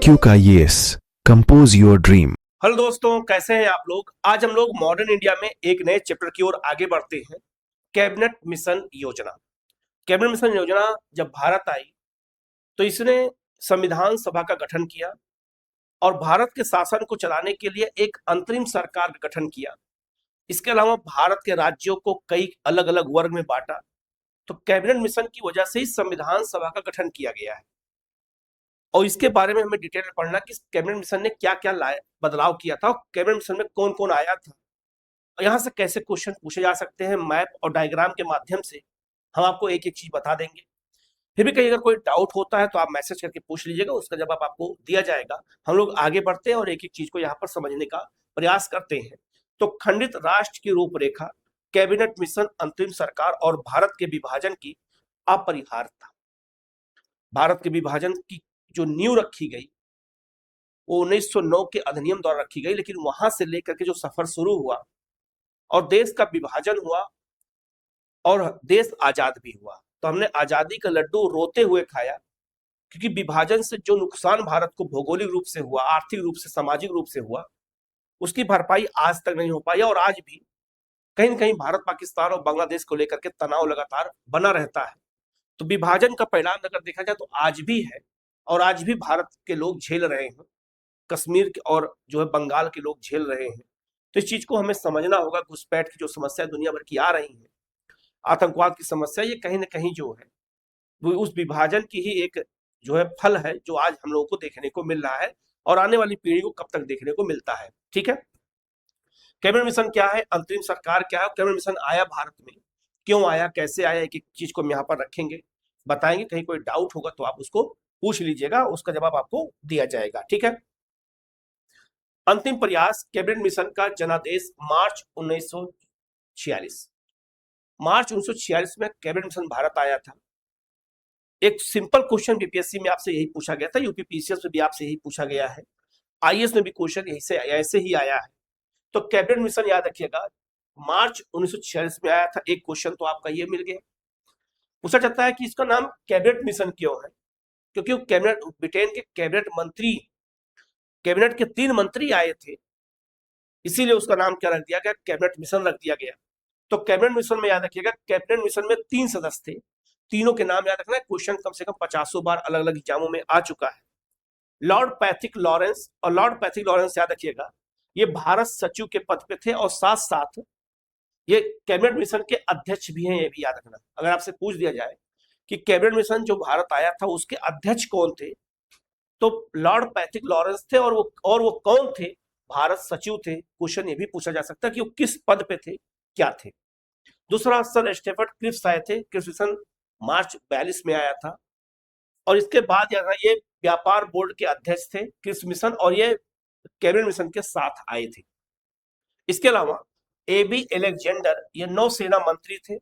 IQ का yes, compose your dream। Hello दोस्तों, कैसे हैं आप लोग। आज हम लोग मॉडर्न इंडिया में एक नए चैप्टर की ओर आगे बढ़ते हैं। कैबिनेट मिशन योजना। कैबिनेट मिशन योजना जब भारत आई तो इसने संविधान सभा का गठन किया और भारत के शासन को चलाने के लिए एक अंतरिम सरकार का गठन किया। इसके अलावा भारत के राज्यों को कई अलग अलग वर्ग में बांटा। तो कैबिनेट मिशन की वजह से ही संविधान सभा का गठन किया गया है और इसके बारे में हमें डिटेल में पढ़ना कि कैबिनेट मिशन ने क्या क्या बदलाव किया था और कैबिनेट मिशन में कौन कौन आया था और यहाँ से कैसे क्वेश्चन पूछे जा सकते हैं। मैप और डायग्राम के माध्यम से हम आपको एक एक चीज बता देंगे। फिर भी कहीं अगर कोई डाउट होता है तो आप मैसेज करके पूछ लीजिएगा, उसका जवाब आपको दिया जाएगा। हम लोग आगे बढ़ते हैं और एक एक चीज को यहाँ पर समझने का प्रयास करते हैं। तो खंडित राष्ट्र की रूपरेखा, कैबिनेट मिशन, अंतरिम सरकार और भारत के विभाजन की अपरिहार्यता। भारत के विभाजन की जो नींव रखी गई वो 1909 के अधिनियम द्वारा रखी गई, लेकिन वहां से लेकर के जो सफर शुरू हुआ और देश का विभाजन हुआ और देश आजाद भी हुआ, तो हमने आजादी का लड्डू रोते हुए खाया, क्योंकि विभाजन से जो नुकसान भारत को भौगोलिक रूप से हुआ, आर्थिक रूप से, सामाजिक रूप से हुआ, उसकी भरपाई आज तक नहीं हो पाई और आज भी कहीं न कहीं भारत, पाकिस्तान और बांग्लादेश को लेकर के तनाव लगातार बना रहता है। तो विभाजन का परिणाम अगर देखा जाए तो आज भी है और आज भी भारत के लोग झेल रहे हैं, कश्मीर और जो है बंगाल के लोग झेल रहे हैं। तो इस चीज को हमें समझना होगा। घुसपैठ की जो समस्या दुनिया भर की आ रही है, आतंकवाद की समस्या, ये कहीं ना कहीं जो है वो उस विभाजन की ही एक जो है फल है जो आज हम लोगों को देखने को मिल रहा है और आने वाली पीढ़ी को कब तक देखने को मिलता है। ठीक है, कैबिनेट मिशन क्या है, अंतरिम सरकार क्या है, कैबिनेट मिशन आया भारत में, क्यों आया, कैसे आया, एक एक चीज को हम यहाँ पर रखेंगे, बताएंगे। कहीं कोई डाउट होगा तो आप उसको पूछ लीजिएगा, उसका जवाब आपको दिया जाएगा। ठीक है, अंतिम प्रयास कैबिनेट मिशन का जनादेश मार्च 1946। मार्च 1946 में कैबिनेट मिशन भारत आया था। एक सिंपल क्वेश्चन बीपीएससी में आपसे यही पूछा गया था, यूपीपीसीएस में भी आपसे यही पूछा गया है, आईएएस में भी क्वेश्चन यही से ऐसे ही आया है। तो कैबिनेट मिशन याद रखिएगा, मार्च 1946 में आया था। एक क्वेश्चन तो आपका ये मिल गया। पूछा जाता है कि इसका नाम कैबिनेट मिशन क्यों है, क्योंकि कैबिनेट, ब्रिटेन के कैबिनेट मंत्री, कैबिनेट के 3 मंत्री आए थे, इसीलिए उसका नाम क्या रख दिया गया, कैबिनेट मिशन रख दिया गया। तो कैबिनेट मिशन में याद रखिएगा, कैबिनेट मिशन में 3 सदस्य थे, तीनों के नाम याद रखना है। क्वेश्चन कम से कम 50 बार अलग अलग एग्जामों में आ चुका है। लॉर्ड पैथिक लॉरेंस, और लॉर्ड पैथिक लॉरेंस याद रखिएगा ये भारत सचिव के पद पे थे और साथ साथ ये कैबिनेट मिशन के अध्यक्ष भी हैं, ये भी याद रखना। अगर आपसे पूछ दिया जाए कि कैबिनेट मिशन जो भारत आया था उसके अध्यक्ष कौन थे, तो लॉर्ड पैथिक लॉरेंस थे। और वो कौन थे, भारत सचिव थे। क्वेश्चन ये भी पूछा जा सकता है कि वो किस पद पे थे, क्या थे। दूसरा, सर स्टेफर्ड क्रिप्स आए थे। क्रिप्स मिशन मार्च 42 में आया था। और इसके बाद ये व्यापार बोर्ड के अध्यक्ष थे क्रिप्स मिशन, और ये कैबिनेट मिशन के साथ आए थे। इसके अलावा एबी एलेक्जेंडर, ये नौसेना मंत्री थे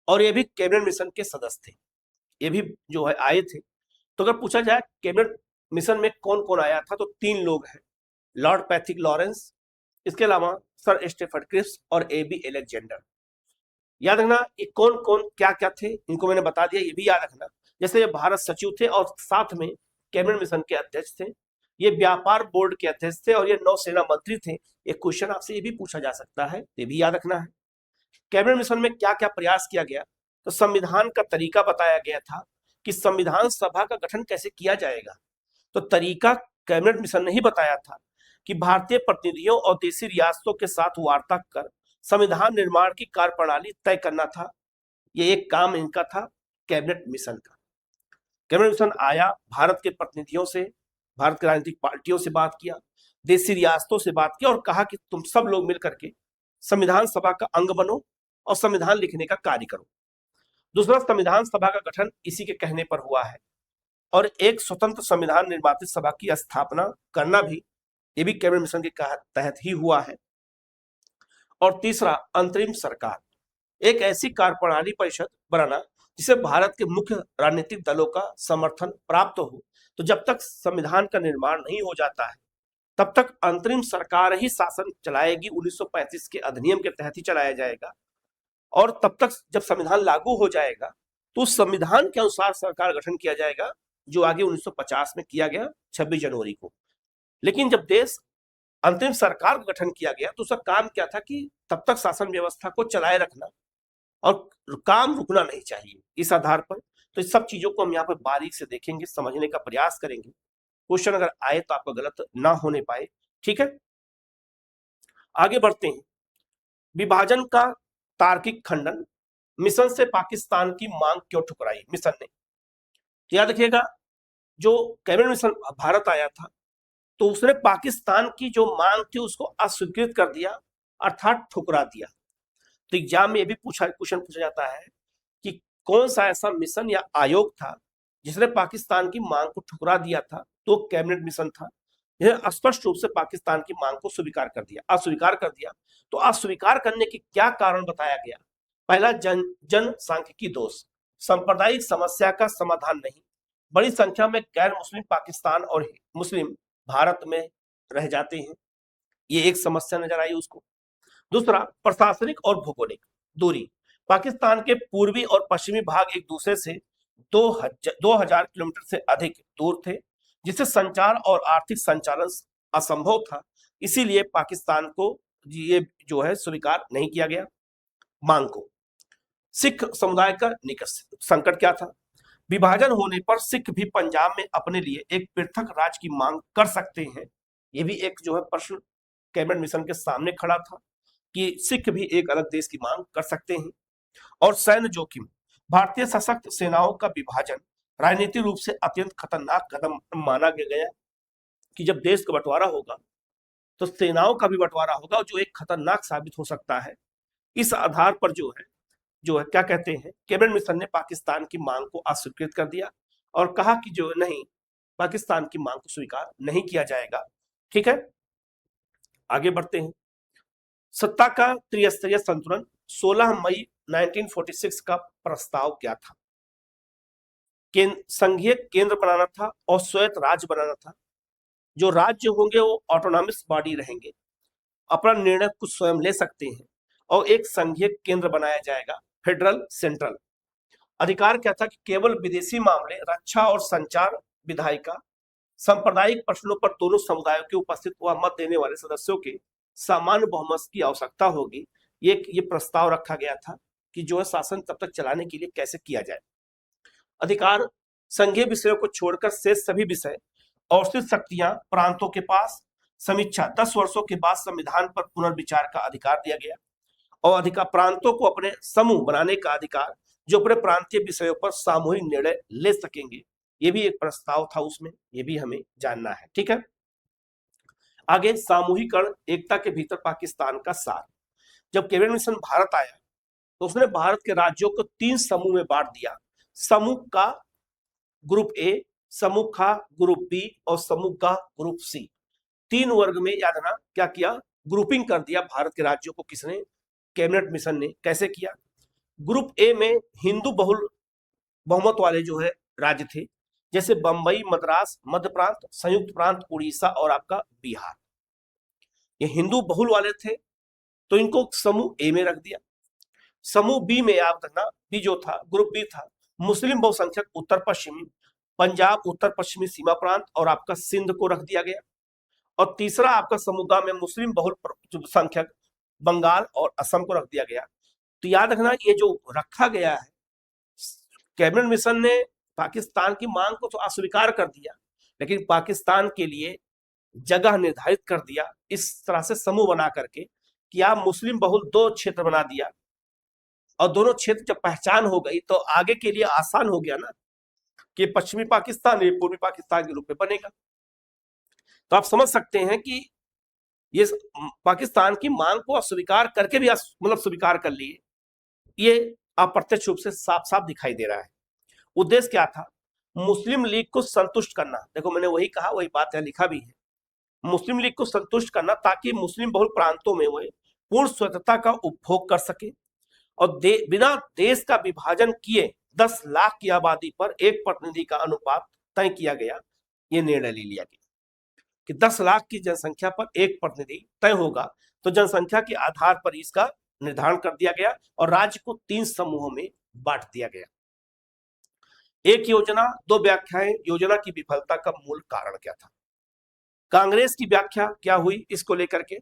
और ये भी कैबिनेट मिशन के सदस्य थे, ये भी जो है आए थे। तो अगर पूछा जाए कैबिनेट मिशन में कौन कौन आया था, तो 3 लोग हैं, लॉर्ड पैथिक लॉरेंस, इसके अलावा सर स्टेफर्ड क्रिप्स और एबी एलेक्जेंडर। याद रखना ये कौन कौन क्या क्या थे, इनको मैंने बता दिया, ये भी याद रखना। जैसे ये भारत सचिव थे और साथ में कैबिनेट मिशन के अध्यक्ष थे, ये व्यापार बोर्ड के अध्यक्ष थे और ये नौसेना मंत्री थे। एक क्वेश्चन आपसे ये भी पूछा जा सकता है, ये भी याद रखना है। कैबिनेट मिशन में क्या क्या प्रयास किया गया, तो संविधान का तरीका बताया गया था कि संविधान सभा का गठन कैसे किया जाएगा। तो तरीका कैबिनेट मिशन ने ही बताया था कि भारतीय प्रतिनिधियों और देशी रियासतों के साथ वार्ता कर संविधान निर्माण की कार्यप्रणाली तय करना था। ये एक काम इनका था कैबिनेट मिशन का। कैबिनेट मिशन आया, भारत के प्रतिनिधियों से, भारत की राजनीतिक पार्टियों से बात किया, देशी रियासतों से बात किया और कहा कि तुम सब लोग मिलकर के संविधान सभा का अंग बनो और संविधान लिखने का कार्य करो। दूसरा, संविधान सभा का गठन इसी के कहने पर हुआ है और एक स्वतंत्र संविधान निर्माता सभा की स्थापना करना भी, ये भी कैबिनेट मिशन के तहत ही हुआ है। और तीसरा, अंतरिम सरकार, एक ऐसी कार्यप्रणाली परिषद बनाना जिसे भारत के मुख्य राजनीतिक दलों का समर्थन प्राप्त हो। तो जब तक संविधान का निर्माण नहीं हो जाता है तब तक अंतरिम सरकार ही शासन चलाएगी, 1935 के अधिनियम के तहत ही चलाया जाएगा। और तब तक जब संविधान लागू हो जाएगा तो उस संविधान के अनुसार सरकार गठन किया जाएगा जो आगे 1950 में किया गया 26 जनवरी को। लेकिन जब देश अंतरिम सरकार का गठन किया गया तो उसका काम क्या था कि तब तक शासन व्यवस्था को चलाए रखना और काम रुकना नहीं चाहिए। इस आधार पर तो इस सब चीजों को हम यहाँ पर बारीक से देखेंगे, समझने का प्रयास करेंगे। क्वेश्चन अगर आए तो आपका गलत ना होने पाए, ठीक है। आगे बढ़ते हैं। विभाजन का तार्किक खंडन, मिशन से पाकिस्तान की मांग क्यों ठुकराई मिशन ने। तो याद रखिएगा, जो कैबिनेट मिशन भारत आया था तो उसने पाकिस्तान की जो मांग थी उसको अस्वीकृत कर दिया, अर्थात ठुकरा दिया। तो एग्जाम में ये भी क्वेश्चन पूछा जाता है कि कौन सा ऐसा मिशन या आयोग था जिसने पाकिस्तान की मांग को ठुकरा दिया था। तो कैबिनेट मिशन था, यह स्पष्ट रूप से पाकिस्तान की मांग को अस्वीकार कर दिया। तो अस्वीकार करने के क्या कारण बताया गया। पहला, जनसांख्यिकी दोष, सांप्रदायिक समस्या का समाधान नहीं, बड़ी संख्या में गैर मुस्लिम पाकिस्तान और मुस्लिम भारत में रह जाते हैं, ये एक समस्या नजर आई उसको। दूसरा, प्रशासनिक और भौगोलिक दूरी, पाकिस्तान के पूर्वी और पश्चिमी भाग एक दूसरे से 2000 किलोमीटर से अधिक दूर थे, जिससे संचार और आर्थिक संचालन असंभव था। इसीलिए पाकिस्तान को ये जो है स्वीकार नहीं किया गया मांग को। सिख समुदाय का निकट संकट क्या था। विभाजन होने पर सिख भी पंजाब में अपने लिए एक पृथक राज्य की मांग कर सकते हैं, ये भी एक जो है प्रश्न कैबिनेट मिशन के सामने खड़ा था कि सिख भी एक अलग देश की मांग कर सकते हैं। और सैन्य जोखिम, भारतीय सशस्त्र सेनाओं का विभाजन राजनीतिक रूप से अत्यंत खतरनाक कदम माना गया कि जब देश का बंटवारा होगा तो सेनाओं का भी बंटवारा होगा, जो एक खतरनाक साबित हो सकता है। इस आधार पर जो है क्या कहते हैं, कैबिनेट मिशन ने पाकिस्तान की मांग को अस्वीकृत कर दिया और कहा कि जो नहीं, पाकिस्तान की मांग को स्वीकार नहीं किया जाएगा, ठीक है। आगे बढ़ते हैं। सत्ता का त्रिस्तरीय संतुलन, 16 मई 1946 का प्रस्ताव क्या था। संघीय केंद्र बनाना था और स्वायत्त राज्य बनाना था। जो राज्य होंगे वो ऑटोनॉमस बॉडी रहेंगे, अपना निर्णय कुछ स्वयं ले सकते हैं, और एक संघीय केंद्र बनाया जाएगा, फेडरल सेंट्रल। अधिकार क्या था कि केवल विदेशी मामले, रक्षा और संचार, विधायिका, सांप्रदायिक प्रश्नों पर दोनों समुदायों के उपस्थित व मत देने वाले सदस्यों के सामान्य बहुमत की आवश्यकता होगी। ये प्रस्ताव रखा गया था कि जो है शासन तब तक चलाने के लिए कैसे किया जाए। अधिकार, संघीय विषयों को छोड़कर शेष सभी विषय और सिर्फ शक्तियां प्रांतों के पास। समीक्षा, 10 वर्षों के बाद संविधान पर पुनर्विचार का अधिकार दिया गया। और अधिकार, प्रांतों को अपने समूह बनाने का अधिकार, जो अपने प्रांतीय विषयों पर सामूहिक निर्णय ले सकेंगे। ये भी एक प्रस्ताव था उसमें, ये भी हमें जानना है, ठीक है। आगे, सामूहिकरण, एकता के भीतर पाकिस्तान का सार। जब कैबिनेट मिशन भारत आया तो उसने भारत के राज्यों को 3 समूह में बांट दिया। समूह का ग्रुप ए, समूह का ग्रुप बी और समूह का ग्रुप सी। 3 वर्ग में, याद ना, क्या किया, ग्रुपिंग कर दिया भारत के राज्यों को। किसने, कैबिनेट मिशन ने। कैसे किया। ग्रुप ए में हिंदू बहुल बहुमत वाले जो है राज्य थे, जैसे बंबई, मद्रास, मध्य प्रांत, संयुक्त प्रांत, उड़ीसा और आपका बिहार। ये हिंदू बहुल वाले थे तो इनको समूह ए में रख दिया। समूह बी में, याद रखना, बी जो था, ग्रुप बी था, मुस्लिम बहुसंख्यक उत्तर पश्चिमी, पंजाब, उत्तर पश्चिमी सीमा प्रांत और आपका सिंध को रख दिया गया। और तीसरा आपका समूह में मुस्लिम बहुल संख्यक बंगाल और असम को रख दिया गया। तो याद रखना, ये जो रखा गया है, कैबिनेट मिशन ने पाकिस्तान की मांग को तो अस्वीकार कर दिया, लेकिन पाकिस्तान के लिए जगह निर्धारित कर दिया इस तरह से समूह बना करके कि आप मुस्लिम बहुल 2 क्षेत्र बना दिया, और दोनों क्षेत्र जब पहचान हो गई तो आगे के लिए आसान हो गया ना, कि पश्चिमी पाकिस्तान ये पूर्वी पाकिस्तान के रूप में बनेगा। तो आप समझ सकते हैं कि ये पाकिस्तान की मांग को अस्वीकार करके भी मतलब स्वीकार कर लिए, ये अप्रत्यक्ष रूप से साफ साफ दिखाई दे रहा है। उद्देश्य क्या था, मुस्लिम लीग को संतुष्ट करना। देखो मैंने वही कहा, वही बात है, लिखा भी है, मुस्लिम लीग को संतुष्ट करना ताकि मुस्लिम बहुल प्रांतों में वह पूर्ण स्वतंत्रता का उपभोग कर सके, और बिना देश का विभाजन किए 10 लाख की आबादी पर एक प्रतिनिधि का अनुपात तय किया गया। ये निर्णय ले लिया गया कि 10 लाख की जनसंख्या पर एक प्रतिनिधि तय होगा, तो जनसंख्या के आधार पर इसका निर्धारण कर दिया गया और राज्य को 3 समूहों में बांट दिया गया। एक योजना, दो व्याख्याएं, योजना की विफलता का मूल कारण क्या था? कांग्रेस की व्याख्या क्या हुई इसको लेकर के,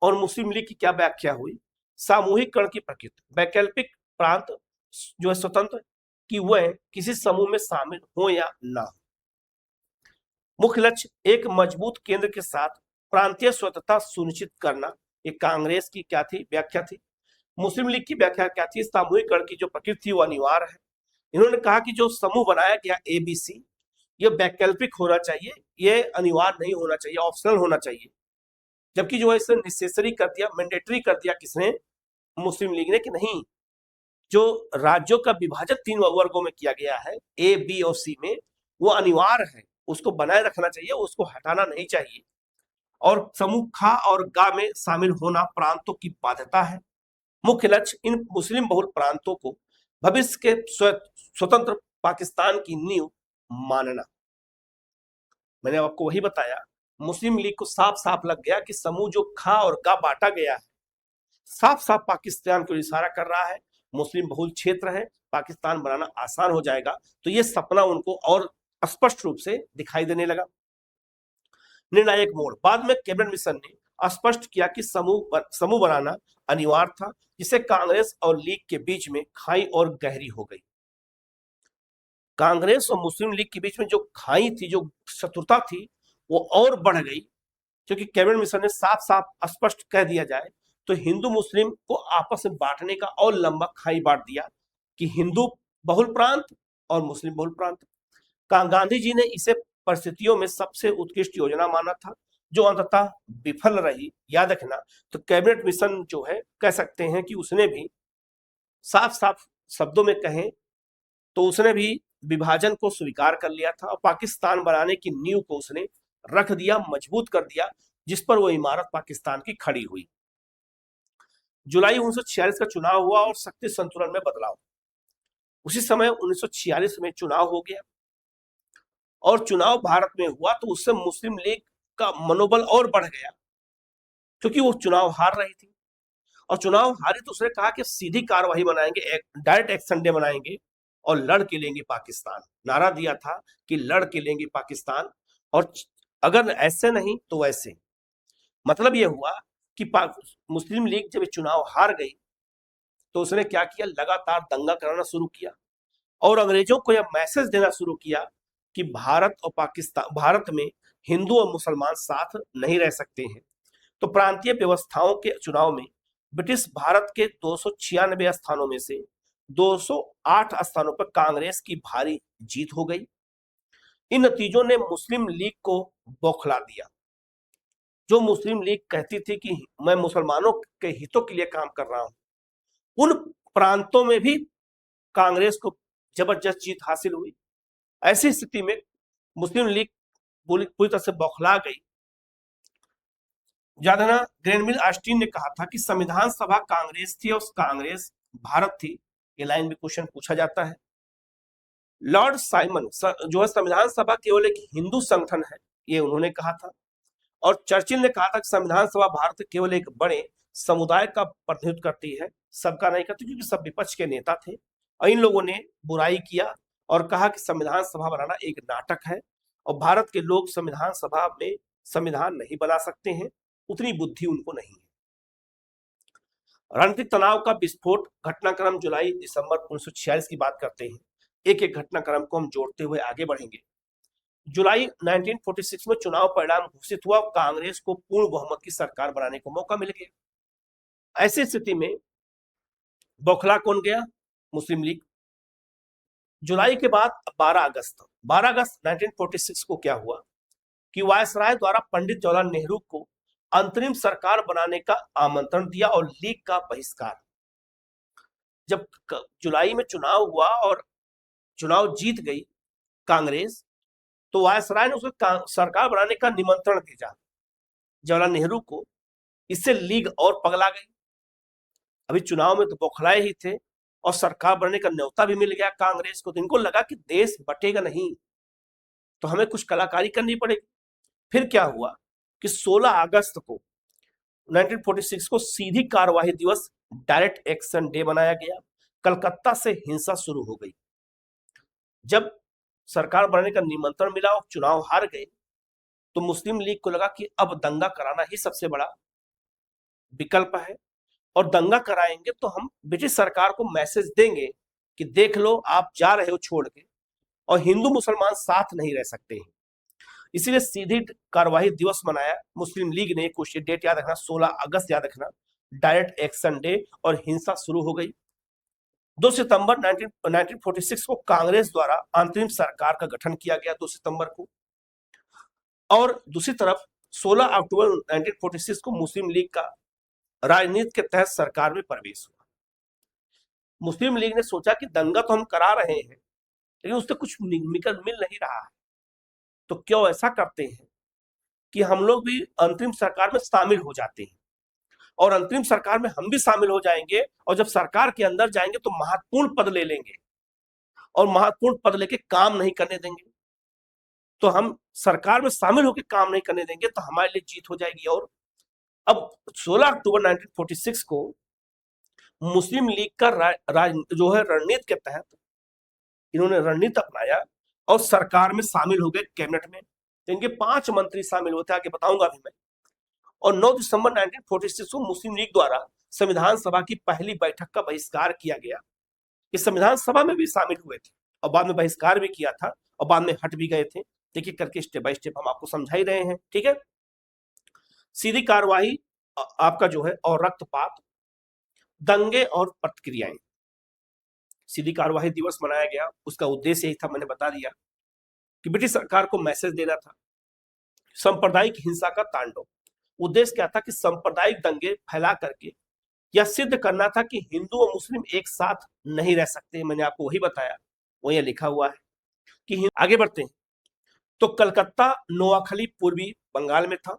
और मुस्लिम लीग की क्या व्याख्या हुई? सामूहिककरण की प्रकृति, वैकल्पिक प्रांत जो है स्वतंत्र कि वह किसी समूह में शामिल हो या ना हो। मुख्य लक्ष्य, एक मजबूत केंद्र के साथ प्रांतीय स्वतंत्रता सुनिश्चित करना। ये कांग्रेस की क्या थी? व्याख्या थी। मुस्लिम लीग की व्याख्या क्या थी? सामूहिककरण की जो प्रकृति थी वो अनिवार्य है। इन्होंने कहा कि जो समूह बनाया गया एबीसी, ये वैकल्पिक होना चाहिए, ये अनिवार्य नहीं होना चाहिए, ऑप्शनल होना चाहिए। जबकि जो है इसे नेसेसरी कर दिया, मैंडेटरी कर दिया किसने? मुस्लिम लीग ने, कि नहीं, जो राज्यों का विभाजन 3 वर्गों में किया गया है, ए बी और सी में, वो अनिवार्य है, उसको बनाए रखना चाहिए, उसको हटाना नहीं चाहिए। और समूह खा और गा में शामिल होना प्रांतों की बाध्यता है। मुख्य लक्ष्य, इन मुस्लिम बहुल प्रांतों को भविष्य के स्वतंत्र पाकिस्तान की नींव मानना। मैंने आपको वही बताया, मुस्लिम लीग को साफ साफ लग गया कि समूह जो खा और गा बांटा गया है, साफ साफ पाकिस्तान को इशारा कर रहा है। मुस्लिम बहुल क्षेत्र है, पाकिस्तान बनाना आसान हो जाएगा। तो ये सपना उनको और स्पष्ट रूप से दिखाई देने लगा। निर्णायक मोड़, बाद में कैबिनेट मिशन ने स्पष्ट किया कि समूह बनाना अनिवार्य था, जिससे कांग्रेस और लीग के बीच में खाई और गहरी हो गई। कांग्रेस और मुस्लिम लीग के बीच में जो खाई थी, जो शत्रुता थी, वो और बढ़ गई, क्योंकि कैबिनेट मिशन ने साफ साफ स्पष्ट कह दिया जाए तो हिंदू मुस्लिम को आपस में बांटने का और लंबा खाई बांट दिया कि हिंदू बहुल प्रांत और मुस्लिम बहुल प्रांत। गांधी जी ने इसे परिस्थितियों में सबसे उत्कृष्ट योजना माना था, जो अंततः विफल रही। याद रखना, तो कैबिनेट मिशन जो है, कह सकते हैं कि उसने भी साफ साफ शब्दों में कहें तो उसने भी विभाजन को स्वीकार कर लिया था और पाकिस्तान बनाने की नींव को उसने रख दिया, मजबूत कर दिया, जिस पर वो इमारत पाकिस्तान की खड़ी हुई। जुलाई 1946 का चुनाव हुआ और शक्ति संतुलन में बदलाव। उसी समय 1946 में चुनाव हो गया, और चुनाव भारत में हुआ तो उससे मुस्लिम लीग का मनोबल और बढ़ गया, क्योंकि वो चुनाव हार रही थी। और चुनाव हारी तो उसने कहा कि सीधी कार्रवाई बनाएंगे, डायरेक्ट एक्शन डे बनाएंगे और लड़ के लेंगे पाकिस्तान। नारा दिया था कि लड़ के लेंगे पाकिस्तान, और अगर ऐसे नहीं तो वैसे। मतलब यह हुआ कि मुस्लिम लीग जब चुनाव हार गई तो उसने क्या किया? लगातार दंगा कराना शुरू किया और अंग्रेजों को यह मैसेज देना शुरू किया कि भारत और पाकिस्तान, भारत में हिंदू और मुसलमान साथ नहीं रह सकते हैं। तो प्रांतीय व्यवस्थाओं के चुनाव में ब्रिटिश भारत के 296 स्थानों में से 208 स्थानों पर कांग्रेस की भारी जीत हो गई। इन नतीजों ने मुस्लिम लीग को बौखला दिया। जो मुस्लिम लीग कहती थी कि मैं मुसलमानों के हितों के लिए काम कर रहा हूं, उन प्रांतों में भी कांग्रेस को जबरदस्त जीत हासिल हुई। ऐसी स्थिति में मुस्लिम लीग पूरी तरह से बौखला गई। याद है ना, ग्रेनविल ऑस्टिन ने कहा था कि संविधान सभा कांग्रेस थी और कांग्रेस भारत थी। ये लाइन में क्वेश्चन पूछा जाता है। लॉर्ड साइमन जो है संविधान सभा केवल एक हिंदू संगठन है, ये उन्होंने कहा था। और चर्चिल ने कहा था कि संविधान सभा भारत केवल एक बड़े समुदाय का प्रतिनिधित्व करती है, सबका नहीं करती, क्योंकि सब विपक्ष के नेता थे। और इन लोगों ने बुराई किया और कहा कि संविधान सभा बनाना एक नाटक है और भारत के लोग संविधान सभा में संविधान नहीं बना सकते हैं, उतनी बुद्धि उनको नहीं है। रणनीतिक तनाव का विस्फोट, घटनाक्रम जुलाई दिसंबर 1946 की बात करते हैं। एक एक घटनाक्रम को हम जोड़ते हुए आगे बढ़ेंगे। जुलाई 1946 में चुनाव परिणाम घोषित हुआ, कांग्रेस को पूर्ण बहुमत की सरकार बनाने को मौका मिल गया। ऐसी स्थिति में बौखला कौन गया? मुस्लिम लीग। जुलाई के बाद 12 अगस्त 1946 को क्या हुआ कि वायसराय द्वारा पंडित जवाहरलाल नेहरू को अंतरिम सरकार बनाने का आमंत्रण दिया और लीग का बहिष्कार। जब जुलाई में चुनाव हुआ और चुनाव जीत गई कांग्रेस, तो वायसराय ने उसको सरकार बनाने का निमंत्रण भेजा जवाहरलाल नेहरू को। इससे लीग और पगला गई। अभी चुनाव में तो बौखलाए ही थे और सरकार बनने का न्योता भी मिल गया कांग्रेस को, तो इनको लगा कि देश बटेगा नहीं, तो हमें कुछ कलाकारी करनी पड़ेगी। फिर क्या हुआ कि 16 अगस्त को 1946 को सीधी कार्यवाही दिवस, डायरेक्ट एक्शन डे बनाया गया। कलकत्ता से हिंसा शुरू हो गई। जब सरकार बनाने का निमंत्रण मिला और चुनाव हार गए तो मुस्लिम लीग को लगा कि अब दंगा कराना ही सबसे बड़ा विकल्प है, और दंगा कराएंगे तो हम ब्रिटिश सरकार को मैसेज देंगे कि देख लो आप जा रहे हो छोड़ के, और हिंदू मुसलमान साथ नहीं रह सकते हैं। इसीलिए सीधी कार्यवाही दिवस मनाया मुस्लिम लीग ने। कुछ डेट याद रखना, 16 अगस्त याद रखना, डायरेक्ट एक्शन डे, और हिंसा शुरू हो गई। 2 सितंबर 1946 को कांग्रेस द्वारा अंतरिम सरकार का गठन किया गया 2 सितंबर को, और दूसरी तरफ 16 अक्टूबर 1946 को मुस्लिम लीग का राजनीति के तहत सरकार में प्रवेश हुआ। मुस्लिम लीग ने सोचा कि दंगा तो हम करा रहे हैं लेकिन उससे कुछ निकल मिल नहीं रहा है, तो क्यों ऐसा करते हैं कि हम लोग भी अंतरिम सरकार में शामिल हो जाते हैं, और अंतरिम सरकार में हम भी शामिल हो जाएंगे, और जब सरकार के अंदर जाएंगे तो महत्वपूर्ण पद ले लेंगे, और महत्वपूर्ण पद लेके काम नहीं करने देंगे। तो हम सरकार में शामिल होकर काम नहीं करने देंगे तो हमारे लिए जीत हो जाएगी। और अब 16 अक्टूबर 1946 को मुस्लिम लीग का जो है रणनीति के तहत इन्होंने रणनीति अपनाया और सरकार में शामिल हो गए कैबिनेट में। तो इनके 5 मंत्री शामिल होते, आगे बताऊंगा अभी मैं। और 9 दिसंबर 1946 को मुस्लिम लीग द्वारा संविधान सभा की पहली बैठक का बहिष्कार किया गया। इस संविधान सभा में भी शामिल हुए थे और बाद में बहिष्कार भी किया था और बाद में हट भी गए थे। देखिए करके स्टेप बाय स्टेप हम आपको समझा ही रहे हैं, ठीक है। सीधी कार्यवाही आपका जो है और रक्तपात, दंगे और प्रतिक्रियाएं। सीधी कार्यवाही दिवस मनाया गया, उसका उद्देश्य यही था, मैंने बता दिया कि ब्रिटिश सरकार को मैसेज देना था। सांप्रदायिक हिंसा का तांडव, उद्देश्य क्या था कि सांप्रदायिक दंगे फैला करके यह सिद्ध करना था कि हिंदू और मुस्लिम एक साथ नहीं रह सकते। मैंने आपको वही बताया, वो ये लिखा हुआ है कि आगे बढ़ते हैं। तो कलकत्ता, नोआखली पूर्वी बंगाल में था,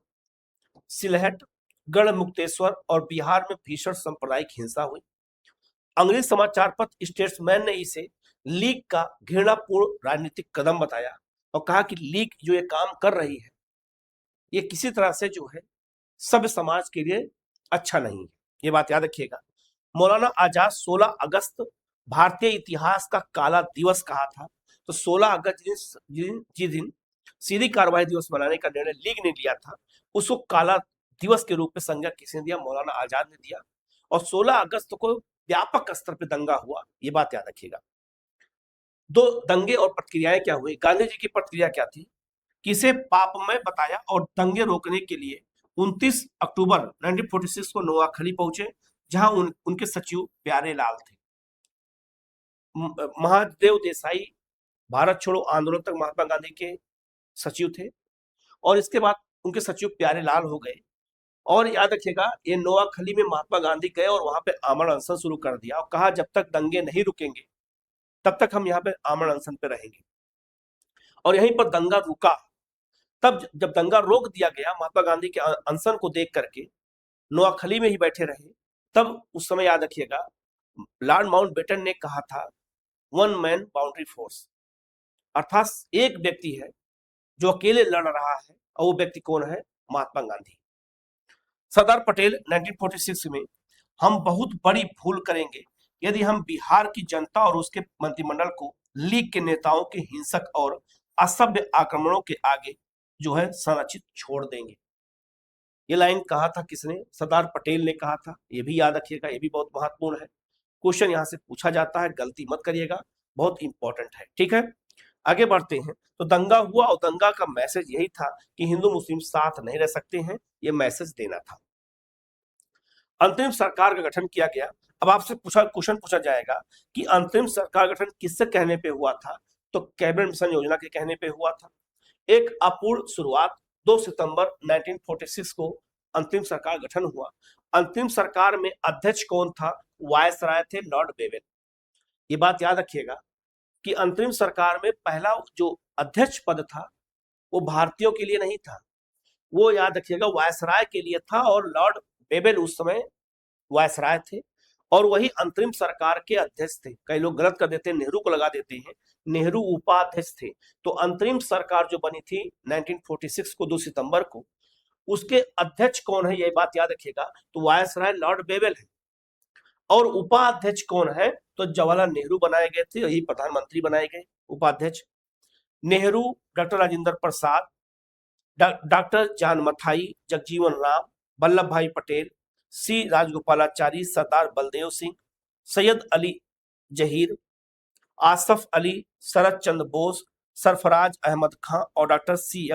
सिलहट, गढ़मुक्तेश्वर और बिहार में भीषण सांप्रदायिक हिंसा हुई। अंग्रेज समाचार पत्र स्टेट्समैन ने इसे लीग का घृणापूर्ण राजनीतिक कदम बताया और कहा कि लीग जो ये काम कर रही है ये किसी तरह से जो है सभ्य समाज के लिए अच्छा नहीं है, ये बात याद रखिएगा। मौलाना आजाद 16 अगस्त भारतीय इतिहास का काला दिवस कहा था। तो 16 अगस्त जिस दिन सीधी कार्रवाई दिवस मनाने का निर्णय लीग ने लिया था उसको काला दिवस के रूप में संज्ञा किसने दिया? मौलाना आजाद ने दिया। और 16 अगस्त को व्यापक स्तर पर दंगा हुआ, ये बात याद रखिएगा। 2 दंगे और प्रतिक्रियाएं क्या हुई? गांधी जी की प्रतिक्रिया क्या थी कि इसे पापमय बताया और दंगे रोकने के लिए 29 अक्टूबर 1946 को नोआखली पहुंचे, जहां उनके सचिव प्यारे लाल थे। महादेव देसाई भारत छोड़ो आंदोलन तक महात्मा गांधी के सचिव थे और इसके बाद उनके सचिव प्यारे लाल हो गए। और याद रखिएगा ये नोआखली में महात्मा गांधी गए और वहां पे आमरण अनशन शुरू कर दिया और कहा जब तक दंगे नहीं रुकेंगे तब तक हम यहाँ पे आमरण अनशन पे रहेंगे। और यहीं पर दंगा रुका। तब जब दंगा रोक दिया गया, महात्मा गांधी के अनशन को देख करके नोआखली में ही बैठे रहे, तब उस समय याद रखिएगा लॉर्ड माउंटबेटन ने कहा था 1 मैन बाउंड्री फोर्स, अर्थात एक व्यक्ति है जो अकेले लड़ रहा है और वो व्यक्ति कौन है? महात्मा गांधी। सरदार पटेल 1946 में हम बहुत बड़ी भूल करेंगे यदि हम बिहार की जनता और उसके मंत्रिमंडल को लीग के नेताओं के हिंसक और असभ्य आक्रमणों के आगे जो है संरक्षित छोड़ देंगे। ये लाइन कहा था किसने? सरदार पटेल ने कहा था। ये भी याद रखिएगा, ये भी बहुत महत्वपूर्ण है। क्वेश्चन यहां से पूछा जाता है, गलती मत करिएगा, बहुत इंपॉर्टेंट है, ठीक है। आगे बढ़ते हैं। तो दंगा हुआ और दंगा का मैसेज यही था कि हिंदू मुस्लिम साथ नहीं रह सकते हैं, ये मैसेज देना था। अंतरिम सरकार का गठन किया गया। अब आपसे क्वेश्चन पूछा जाएगा कि अंतरिम सरकार गठन किससे कहने पे हुआ था? तो कैबिनेट मिशन योजना के कहने पे हुआ था। एक अपूर्ण शुरुआत, 2 सितंबर 1946 को अंतिम सरकार गठन हुआ। अंतिम सरकार में अध्यक्ष कौन था? वायसराय थे, लॉर्ड बेवेल। ये बात याद रखिएगा कि अंतरिम सरकार में पहला जो अध्यक्ष पद था वो भारतीयों के लिए नहीं था, वो याद रखिएगा वायसराय के लिए था और लॉर्ड बेवेल उस समय वायसराय थे और वही अंतरिम सरकार के अध्यक्ष थे। कई लोग गलत कर देते हैं, नेहरू को लगा देते हैं, नेहरू उपाध्यक्ष थे। तो अंतरिम सरकार जो बनी थी 1946 को 2 सितंबर को, उसके अध्यक्ष कौन है ये बात याद रखिएगा, तो वायसराय लॉर्ड बेवेल है। और उपाध्यक्ष कौन है? तो जवाहरलाल नेहरू बनाए गए थे, यही प्रधानमंत्री बनाए गए। उपाध्यक्ष, नेहरू डॉक्टर राजेंद्र प्रसाद, डॉक्टर जान मथाई, जगजीवन राम, वल्लभ भाई पटेल, सी राजगोपालाचारी, सरदार बलदेव सिंह, सैयद अली जहीर, आसफ अली, शरद चंद्र बोस, सरफराज अहमद खां और डॉक्टर सी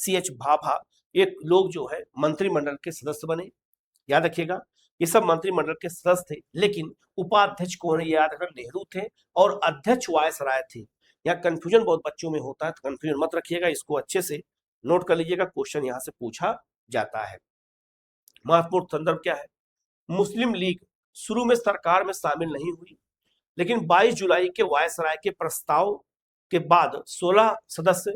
एच भाभा, ये लोग जो है मंत्रिमंडल के सदस्य बने। याद रखिएगा, ये सब मंत्रिमंडल के सदस्य थे, लेकिन उपाध्यक्ष कौन है याद रखना, नेहरू थे और अध्यक्ष वायसराय थे। यहाँ कंफ्यूजन बहुत बच्चों में होता है, तो कंफ्यूजन मत रखिएगा, इसको अच्छे से नोट कर लीजिएगा, क्वेश्चन यहाँ से पूछा जाता है। महत्वपूर्ण संदर्भ क्या है, मुस्लिम लीग शुरू में सरकार में शामिल नहीं हुई, लेकिन 22 जुलाई के वायसराय के प्रस्ताव के बाद 16 सदस्य,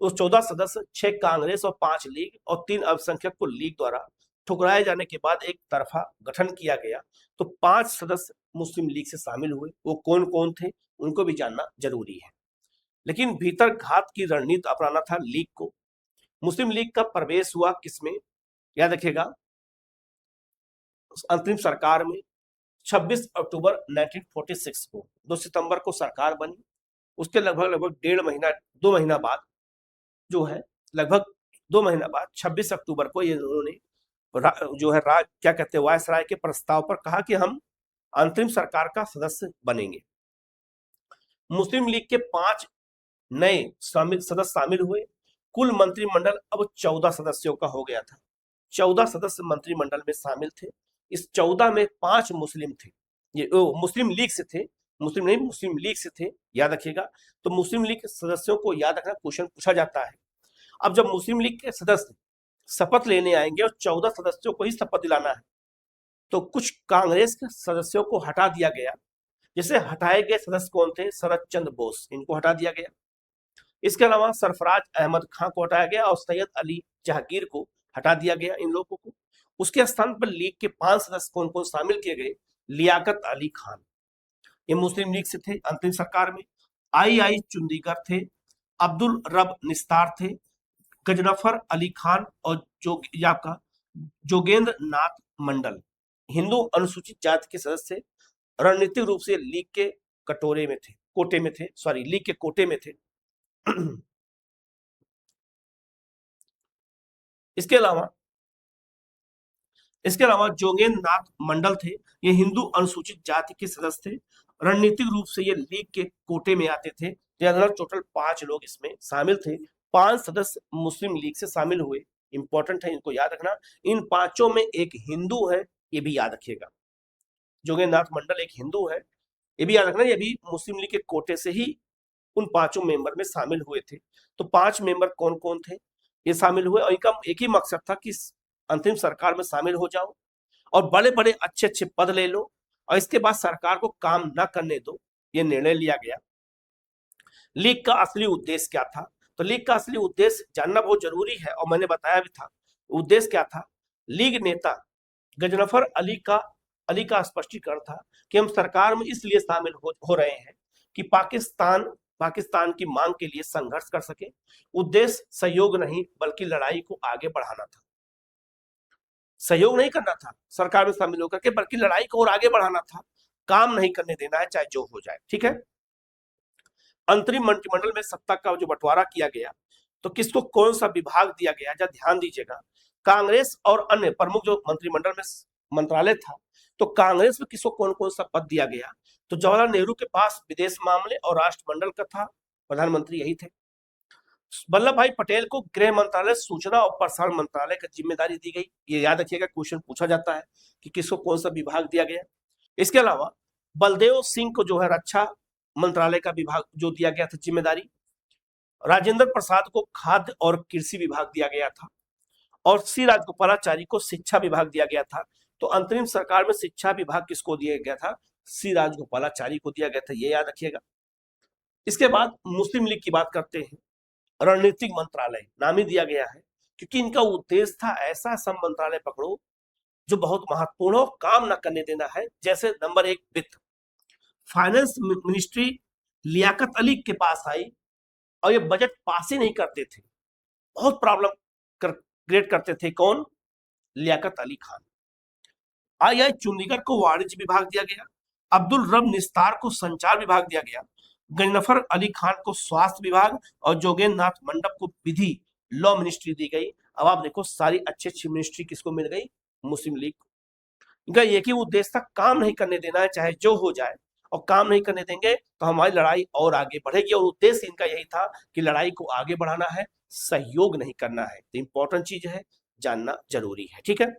14 सदस्य, 6 कांग्रेस और 5 लीग और 3 अल्पसंख्यक को लीग द्वारा ठुकराए जाने के बाद एक तरफा गठन किया गया, तो 5 सदस्य मुस्लिम लीग से शामिल हुए। वो कौन कौन थे उनको भी जानना जरूरी है। लेकिन भीतर घात की रणनीति अपनाना था लीग को। मुस्लिम लीग का प्रवेश हुआ किसमें, याद रखिएगा, अंतरिम सरकार में 26 अक्टूबर 1946 को। 2 सितंबर को सरकार बनी, उसके लगभग 2 महीना बाद जो है, लगभग 2 महीना बाद 26 अक्टूबर को ये उन्होंने जो है क्या कहते हैं, वायसराय के प्रस्ताव पर कहा कि हम अंतरिम सरकार का सदस्य बनेंगे। मुस्लिम लीग के 5 नए सदस्य शामिल हुए। कुल मंत्रिमंडल अब 14 सदस्यों का हो गया था। 14 सदस्य मंत्रिमंडल में शामिल थे। इस 14 में 5 मुस्लिम थे, ये मुस्लिम लीग से थे, मुस्लिम नहीं, मुस्लिम लीग से थे, याद रखिएगा। तो मुस्लिम लीग के सदस्यों को याद रखना, क्वेश्चन पूछा जाता है। अब जब मुस्लिम लीग के सदस्य शपथ लेने आएंगे और 14 सदस्यों को ही शपथ दिलाना है, तो कुछ कांग्रेस के सदस्यों को हटा दिया गया। जैसे हटाए गए सदस्य कौन थे, शरद चंद्र बोस, इनको हटा दिया गया। इसके अलावा सरफराज अहमद खां को हटाया गया और सैयद अली जहांगीर को हटा दिया गया, इन लोगों को। उसके स्थान पर लीग के 5 सदस्य कौन कौन शामिल किए गए, लियाकत अली खान, ये मुस्लिम लीग से थे अंतरिम सरकार में। आई चुंदीगर थे, अब्दुल रब निस्तार थे, गजनफर अली खान और जोगेंद्र नाथ मंडल, हिंदू अनुसूचित जाति के सदस्य, रणनीतिक रूप से लीग के कोटे में थे। इसके अलावा जोगेंद्र नाथ मंडल थे, ये हिंदू अनुसूचित जाति के सदस्य थे, रणनीतिक रूप से ये लीग के कोटे में आते थे। टोटल 5 लोग इसमें शामिल थे। 5 सदस्य मुस्लिम लीग से शामिल हुए, इंपॉर्टेंट है, इनको याद रखना। इन 5 में एक हिंदू है, ये भी याद रखिएगा। जोगेंद्र नाथ मंडल एक हिंदू है, ये भी याद रखना। ये भी मुस्लिम लीग के कोटे से ही उन 5 मेंबर में शामिल हुए थे। तो 5 मेंबर कौन कौन थे, ये शामिल हुए और इनका एक ही मकसद था कि अंतिम सरकार में शामिल हो जाओ और बड़े बड़े अच्छे अच्छे पद ले लो और इसके बाद सरकार को काम ना करने दो, ये निर्णय लिया गया। लीग का असली उद्देश्य क्या था, तो लीग का असली उद्देश्य जानना बहुत जरूरी है और मैंने बताया भी था। उद्देश्य क्या था, लीग नेता गजनफर अली का स्पष्टीकरण था कि हम सरकार में इसलिए शामिल हो रहे हैं कि पाकिस्तान की मांग के लिए संघर्ष कर सके। उद्देश्य सहयोग नहीं बल्कि लड़ाई को आगे बढ़ाना था। सहयोग नहीं करना था सरकार में शामिल होकर के, बल्कि लड़ाई को और आगे बढ़ाना था। काम नहीं करने देना है, चाहे जो हो जाए, ठीक है। अंतरिम मंत्रिमंडल में सत्ता का जो बंटवारा किया गया, तो किसको कौन सा विभाग दिया गया, जरा ध्यान दीजिएगा। कांग्रेस और अन्य प्रमुख जो मंत्रिमंडल में मंत्रालय था, तो कांग्रेस में किसको कौन कौन सा पद दिया गया, तो जवाहरलाल नेहरू के पास विदेश मामले और राष्ट्रमंडल का था, प्रधानमंत्री यही थे। वल्लभ भाई पटेल को गृह मंत्रालय, सूचना और प्रसारण मंत्रालय का जिम्मेदारी दी गई। ये याद रखिएगा, क्वेश्चन पूछा जाता है कि किसको कौन सा विभाग दिया गया। इसके अलावा बलदेव सिंह को जो है रक्षा मंत्रालय का विभाग जो दिया गया था जिम्मेदारी। राजेंद्र प्रसाद को खाद्य और कृषि विभाग दिया गया था और सी राजगोपालाचारी को शिक्षा विभाग दिया गया था। तो अंतरिम सरकार में शिक्षा विभाग किसको दिया गया था, सी राजगोपालाचारी को दिया गया था, ये याद रखिएगा। इसके बाद मुस्लिम लीग की बात करते हैं। रणनीतिक मंत्रालय नाम ही दिया गया है क्योंकि इनका उद्देश्य था ऐसा सम मंत्रालय पकड़ो जो बहुत महत्वपूर्ण हो, काम ना करने देना है। जैसे नंबर 1 वित्त, फाइनेंस मिनिस्ट्री लियाकत अली के पास आई और ये बजट पास ही नहीं करते थे, बहुत प्रॉब्लम क्रिएट करते थे। कौन, लियाकत अली खान। आई चुंडीगढ़ को वाणिज्य विभाग दिया गया, अब्दुल रब निस्तार को संचार विभाग दिया गया, गजनफर अली खान को स्वास्थ्य विभाग और जोगेंद्र नाथ मंडप को विधि लॉ मिनिस्ट्री दी गई। अब आप देखो सारी अच्छी मिनिस्ट्री किसको मिल गई? मुस्लिम लीग को। इनका एक ही उद्देश्य था, काम नहीं करने देना है चाहे जो हो जाए, और काम नहीं करने देंगे तो हमारी लड़ाई और आगे बढ़ेगी। और उद्देश्य इनका यही था कि लड़ाई को आगे बढ़ाना है, सहयोग नहीं करना है। तो इंपॉर्टेंट चीज है, जानना जरूरी है। ठीक है,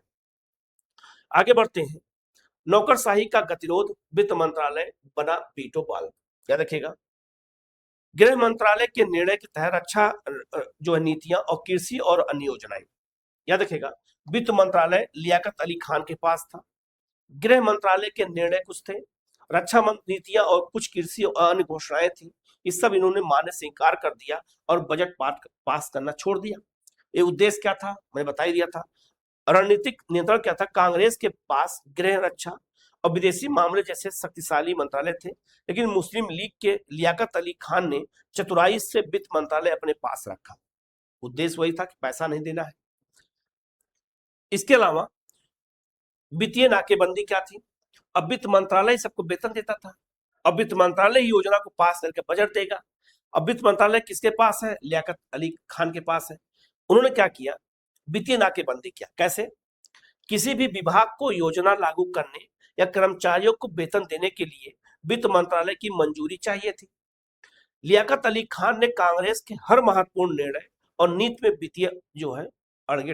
आगे बढ़ते हैं। नौकरशाही का गतिरोध, वित्त मंत्रालय बना वीटो बॉल। याद रखिएगा, गृह मंत्रालय के निर्णय के तहत रक्षा जो है नीतियां और कृषि और अन्य योजनाएं। याद रखिएगा, वित्त मंत्रालय लियाकत अली खान के पास था, गृह मंत्रालय के निर्णय कुछ थे, रक्षा नीतियां और कुछ कृषि और अन्य घोषणाएं थी। इस सब इन्होंने मानने से इंकार कर दिया और बजट पास करना छोड़ दिया। ये उद्देश्य क्या था, मैंने बता ही दिया था। रणनीतिक नियंत्रण क्या था? कांग्रेस के पास गृह, रक्षा और विदेशी मामले जैसे शक्तिशाली मंत्रालय थे, लेकिन मुस्लिम लीग के लियाकत अली खान ने चतुराई से वित्त मंत्रालय अपने पास रखा। उद्देश्य वही था कि पैसा नहीं देना है। इसके अलावा वित्तीय नाकेबंदी क्या थी? अब वित्त मंत्रालय सबको वेतन देता था, अब वित्त मंत्रालय योजना को पास करके बजट देगा। अब वित्त मंत्रालय किसके पास है? लियाकत अली खान के पास है। उन्होंने क्या किया? वित्तीय नाकेबंदी किया। कैसे? किसी भी विभाग को योजना लागू करने या कर्मचारियों को वेतन देने के लिए वित्त मंत्रालय की मंजूरी चाहिए थी। लियाकत अली खान ने कांग्रेस के हर महत्वपूर्ण निर्णय और नीति में वित्तीय जो है अड़चने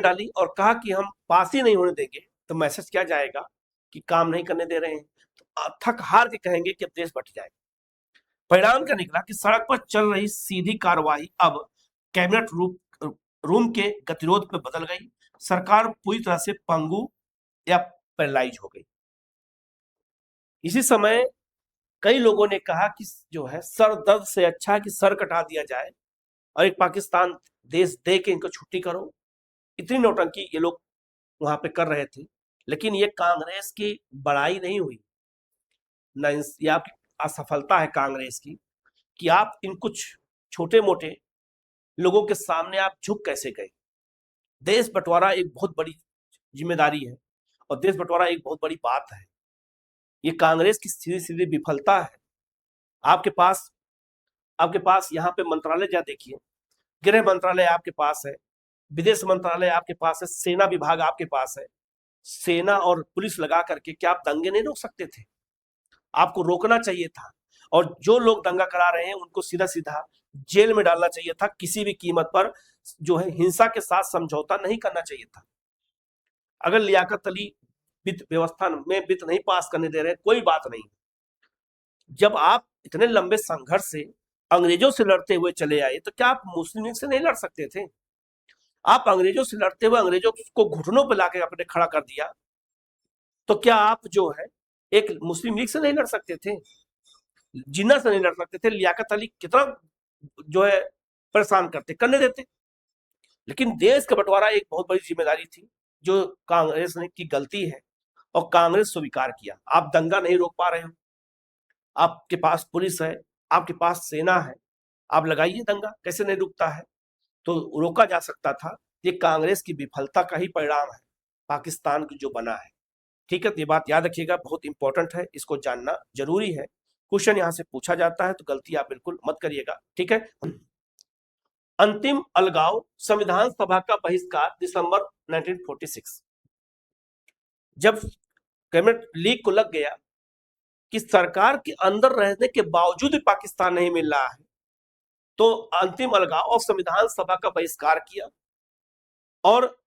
डाली और कहा कि हम पास ही नहीं होने देंगे तो मैसेज क्या जाएगा कि काम नहीं करने दे रहे हैं, तो थक हार के कहेंगे कि अब देश बट जाएगा। परिणाम क्या निकला कि सड़क पर चल रही सीधी कार्रवाई अब कैबिनेट रूम के गतिरोध पर बदल गई। सरकार पूरी तरह से पंगु या पैरालाइज हो गई। इसी समय कई लोगों ने कहा कि जो है सर दर्द से अच्छा कि सर कटा दिया जाए और एक पाकिस्तान देश दे के इनको छुट्टी करो। इतनी नौटंकी ये लोग वहां पे कर रहे थे, लेकिन ये कांग्रेस की बड़ाई नहीं हुई, न ये आपकी असफलता है कांग्रेस की कि आप इन कुछ छोटे मोटे लोगों के सामने आप झुक कैसे गए। देश बंटवारा एक बहुत बड़ी जिम्मेदारी है और देश बंटवारा एक बहुत बड़ी बात है। ये कांग्रेस की सीधी सीधी विफलता है। आपके पास यहाँ पे मंत्रालय जा देखिए, गृह मंत्रालय आपके पास है, विदेश मंत्रालय आपके पास है, सेना विभाग आपके पास है। सेना और पुलिस लगा करके क्या आप दंगे नहीं रोक सकते थे? आपको रोकना चाहिए था, और जो लोग दंगा करा रहे हैं उनको सीधा सीधा जेल में डालना चाहिए था। किसी भी कीमत पर जो है हिंसा के साथ समझौता नहीं करना चाहिए था। अगर लियाकत अली वित्त व्यवस्था में वित्त नहीं पास करने दे रहे, कोई बात नहीं। जब आप इतने लंबे संघर्ष से अंग्रेजों से लड़ते हुए चले आए तो क्या आप मुस्लिम लीग से नहीं लड़ सकते थे? आप अंग्रेजों से लड़ते हुए अंग्रेजों को घुटनों पर लाके आपने खड़ा कर दिया, तो क्या आप जो है एक मुस्लिम लीग से नहीं लड़ सकते थे? जिन्ना से नहीं लड़ सकते थे? लियाकत अली कितना जो है परेशान करने देते। लेकिन देश का बंटवारा एक बहुत बड़ी जिम्मेदारी थी जो कांग्रेस ने की गलती है और कांग्रेस स्वीकार किया। आप दंगा नहीं रोक पा रहे हो, आपके पास पुलिस है, आपके पास सेना है, आप लगाइए दंगा, कैसे नहीं रुकता है? तो रोका जा सकता था। ये कांग्रेस की विफलता का ही परिणाम है पाकिस्तान की जो बना है। ठीक है, तो ये बात याद रखिएगा, बहुत इंपॉर्टेंट है, इसको जानना जरूरी है। क्वेश्चन यहाँ से पूछा जाता है तो गलती आप बिल्कुल मत करिएगा। ठीक है, अंतिम अलगाव, संविधान सभा का बहिष्कार दिसंबर 1946। जब कैबिनेट लीग को लग गया कि सरकार के अंदर रहने के बावजूद पाकिस्तान नहीं मिल रहा है, तो अंतिम अलगाव और संविधान सभा का बहिष्कार किया और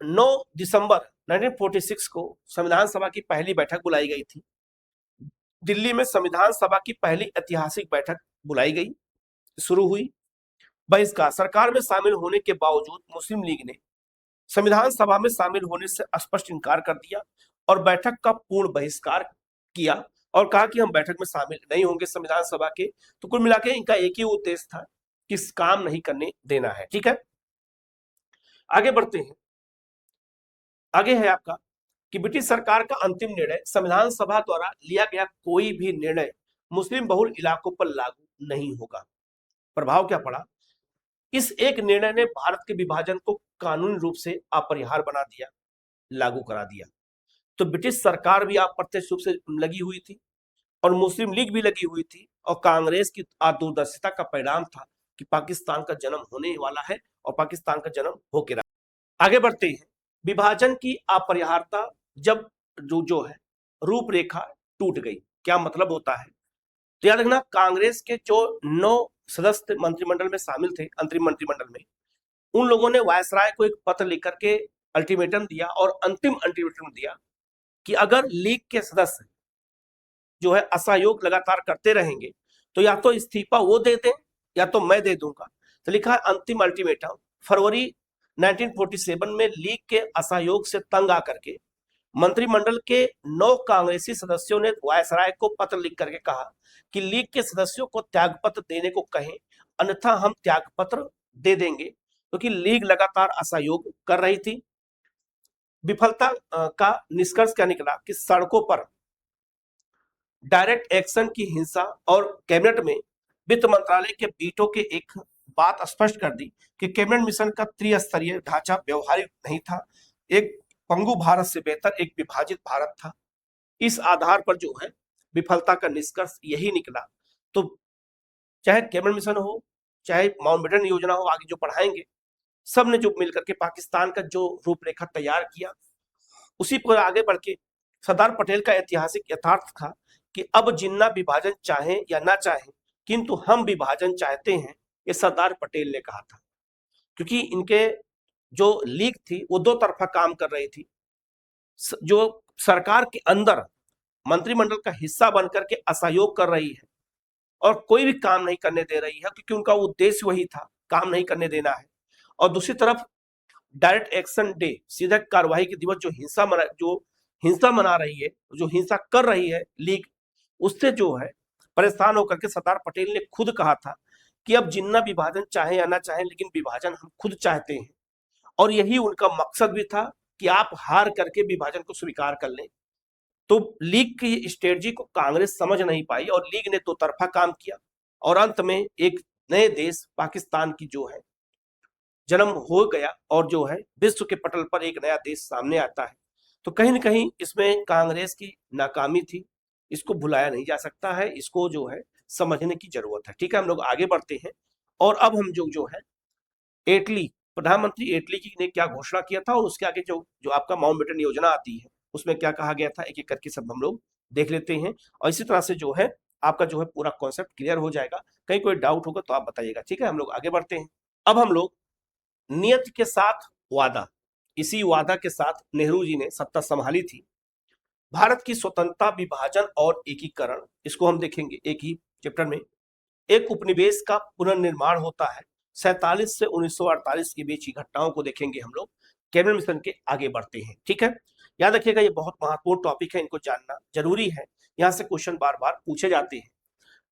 9 दिसंबर 1946 को संविधान सभा की पहली बैठक बुलाई गई थी। दिल्ली में संविधान सभा की पहली ऐतिहासिक बैठक बुलाई गई, शुरू हुई। बहिष्कार, सरकार में शामिल होने के बावजूद मुस्लिम लीग ने संविधान सभा में शामिल होने से स्पष्ट इनकार कर दिया और बैठक का पूर्ण बहिष्कार किया और कहा कि हम बैठक में शामिल नहीं होंगे संविधान सभा के। तो कुल मिलाकर इनका एक ही उद्देश्य था कि काम नहीं करने देना है। ठीक है, आगे बढ़ते हैं। आगे है आपका कि ब्रिटिश सरकार का अंतिम निर्णय, संविधान सभा द्वारा लिया गया कोई भी निर्णय मुस्लिम बहुल इलाकों पर लागू नहीं होगा। प्रभाव क्या पड़ा? इस एक निर्णय ने भारत के विभाजन को कानूनी रूप से अपरिहार्य बना दिया, लागू करा दिया। तो ब्रिटिश सरकार भी अप्रत्यक्ष रूप से लगी हुई थी और मुस्लिम लीग भी लगी हुई थी और कांग्रेस की दूरदर्शिता का परिणाम था कि पाकिस्तान का जन्म होने वाला है और पाकिस्तान का जन्म होके रहा। आगे बढ़ते हैं। विभाजन की अपरिहार्यता जब जो है रूपरेखा टूट गई, क्या मतलब होता है? तो याद रखना, कांग्रेस के जो 9 सदस्य मंत्रिमंडल में शामिल थे, अंतरिम मंत्रिमंडल में, उन लोगों ने वायसराय को एक पत्र लिख करके अल्टीमेटम दिया और अंतिम अल्टीमेटम दिया कि अगर लीग के सदस्य जो है असहयोग लगातार करते रहेंगे तो या तो इस्तीफा वो दे दें या तो मैं दे दूंगा। तो लिखा है अंतिम अल्टीमेटम। फरवरी 1947 में लीग के असहयोग से तंग आकर के मंत्रिमंडल के 9 कांग्रेसी सदस्यों ने वायसराय को पत्र लिख करके कहा कि लीग के सदस्यों को त्यागपत्र देने को कहें, अन्यथा हम त्यागपत्र दे देंगे, क्योंकि लीग लगातार असहयोग कर रही थी। विफलता का निष्कर्ष क्या निकला कि सड़कों पर डायरेक्ट एक्शन की हिंसा और कैबिनेट में वित्त मंत्रालय के बीटों के एक बात स्पष्ट कर दी कि कैबिनेट मिशन का त्रिस्तरीय ढांचा व्यवहारिक नहीं था। एक पंगु भारत से बेहतर एक विभाजित भारत था। इस आधार पर जो है विफलता का निष्कर्ष यही निकला। तो चाहे कैबिनेट मिशन हो, चाहे माउंटबेटन योजना हो, आगे जो पढ़ाएंगे, सब ने जो मिलकर के पाकिस्तान का जो रूपरेखा तैयार किया, उसी पर आगे बढ़ के सरदार पटेल का ऐतिहासिक यथार्थ था कि अब जिन्ना विभाजन चाहें या ना चाहें, किंतु हम विभाजन चाहते हैं, ये सरदार पटेल ने कहा था। क्योंकि इनके जो लीग थी वो दो तरफा काम कर रही थी। जो सरकार के अंदर मंत्रिमंडल का हिस्सा बनकर के असहयोग कर रही है और कोई भी काम नहीं करने दे रही है, क्योंकि उनका उद्देश्य वही था, काम नहीं करने देना है। और दूसरी तरफ डायरेक्ट एक्शन डे, सीधा कार्रवाई के दिवस जो हिंसा मना रही है, जो हिंसा कर रही है लीग, उससे जो है परेशान होकर के सरदार पटेल ने खुद कहा था कि अब जिन्ना विभाजन चाहे या ना चाहे, लेकिन विभाजन हम खुद चाहते हैं। और यही उनका मकसद भी था कि आप हार करके विभाजन को स्वीकार कर लें। तो लीग की स्ट्रेटजी को कांग्रेस समझ नहीं पाई और लीग ने दो तरफा काम किया और अंत में एक नए देश पाकिस्तान की जो है जन्म हो गया और जो है विश्व के पटल पर एक नया देश सामने आता है। तो कहीं ना कहीं इसमें कांग्रेस की नाकामी थी, इसको भुलाया नहीं जा सकता है, इसको जो है समझने की जरूरत है। ठीक है, हम लोग आगे बढ़ते हैं। और अब हम जो है एटली, प्रधानमंत्री एटली जी ने क्या घोषणा किया था और उसके आगे जो जो आपका माउंटबेटन योजना आती है उसमें क्या कहा गया था, एक एक करके सब हम लोग देख लेते हैं। और इसी तरह से जो है आपका जो है पूरा कॉन्सेप्ट क्लियर हो जाएगा। कहीं कोई डाउट होगा तो आप बताइएगा। ठीक है, हम लोग आगे बढ़ते हैं। अब हम लोग नियत के साथ वादा, इसी वादा के साथ नेहरू जी ने सत्ता संभाली थी। भारत की स्वतंत्रता, विभाजन और एकीकरण, इसको हम देखेंगे एक ही चैप्टर में। एक उपनिवेश का पुनर्निर्माण होता है। 47 से 1948 के बीच की घटनाओं को देखेंगे हम लोग। कैबिनेट मिशन के आगे बढ़ते हैं। ठीक है, याद रखिएगा ये बहुत महत्वपूर्ण टॉपिक है, इनको जानना जरूरी है, यहाँ से क्वेश्चन बार बार पूछे जाते हैं।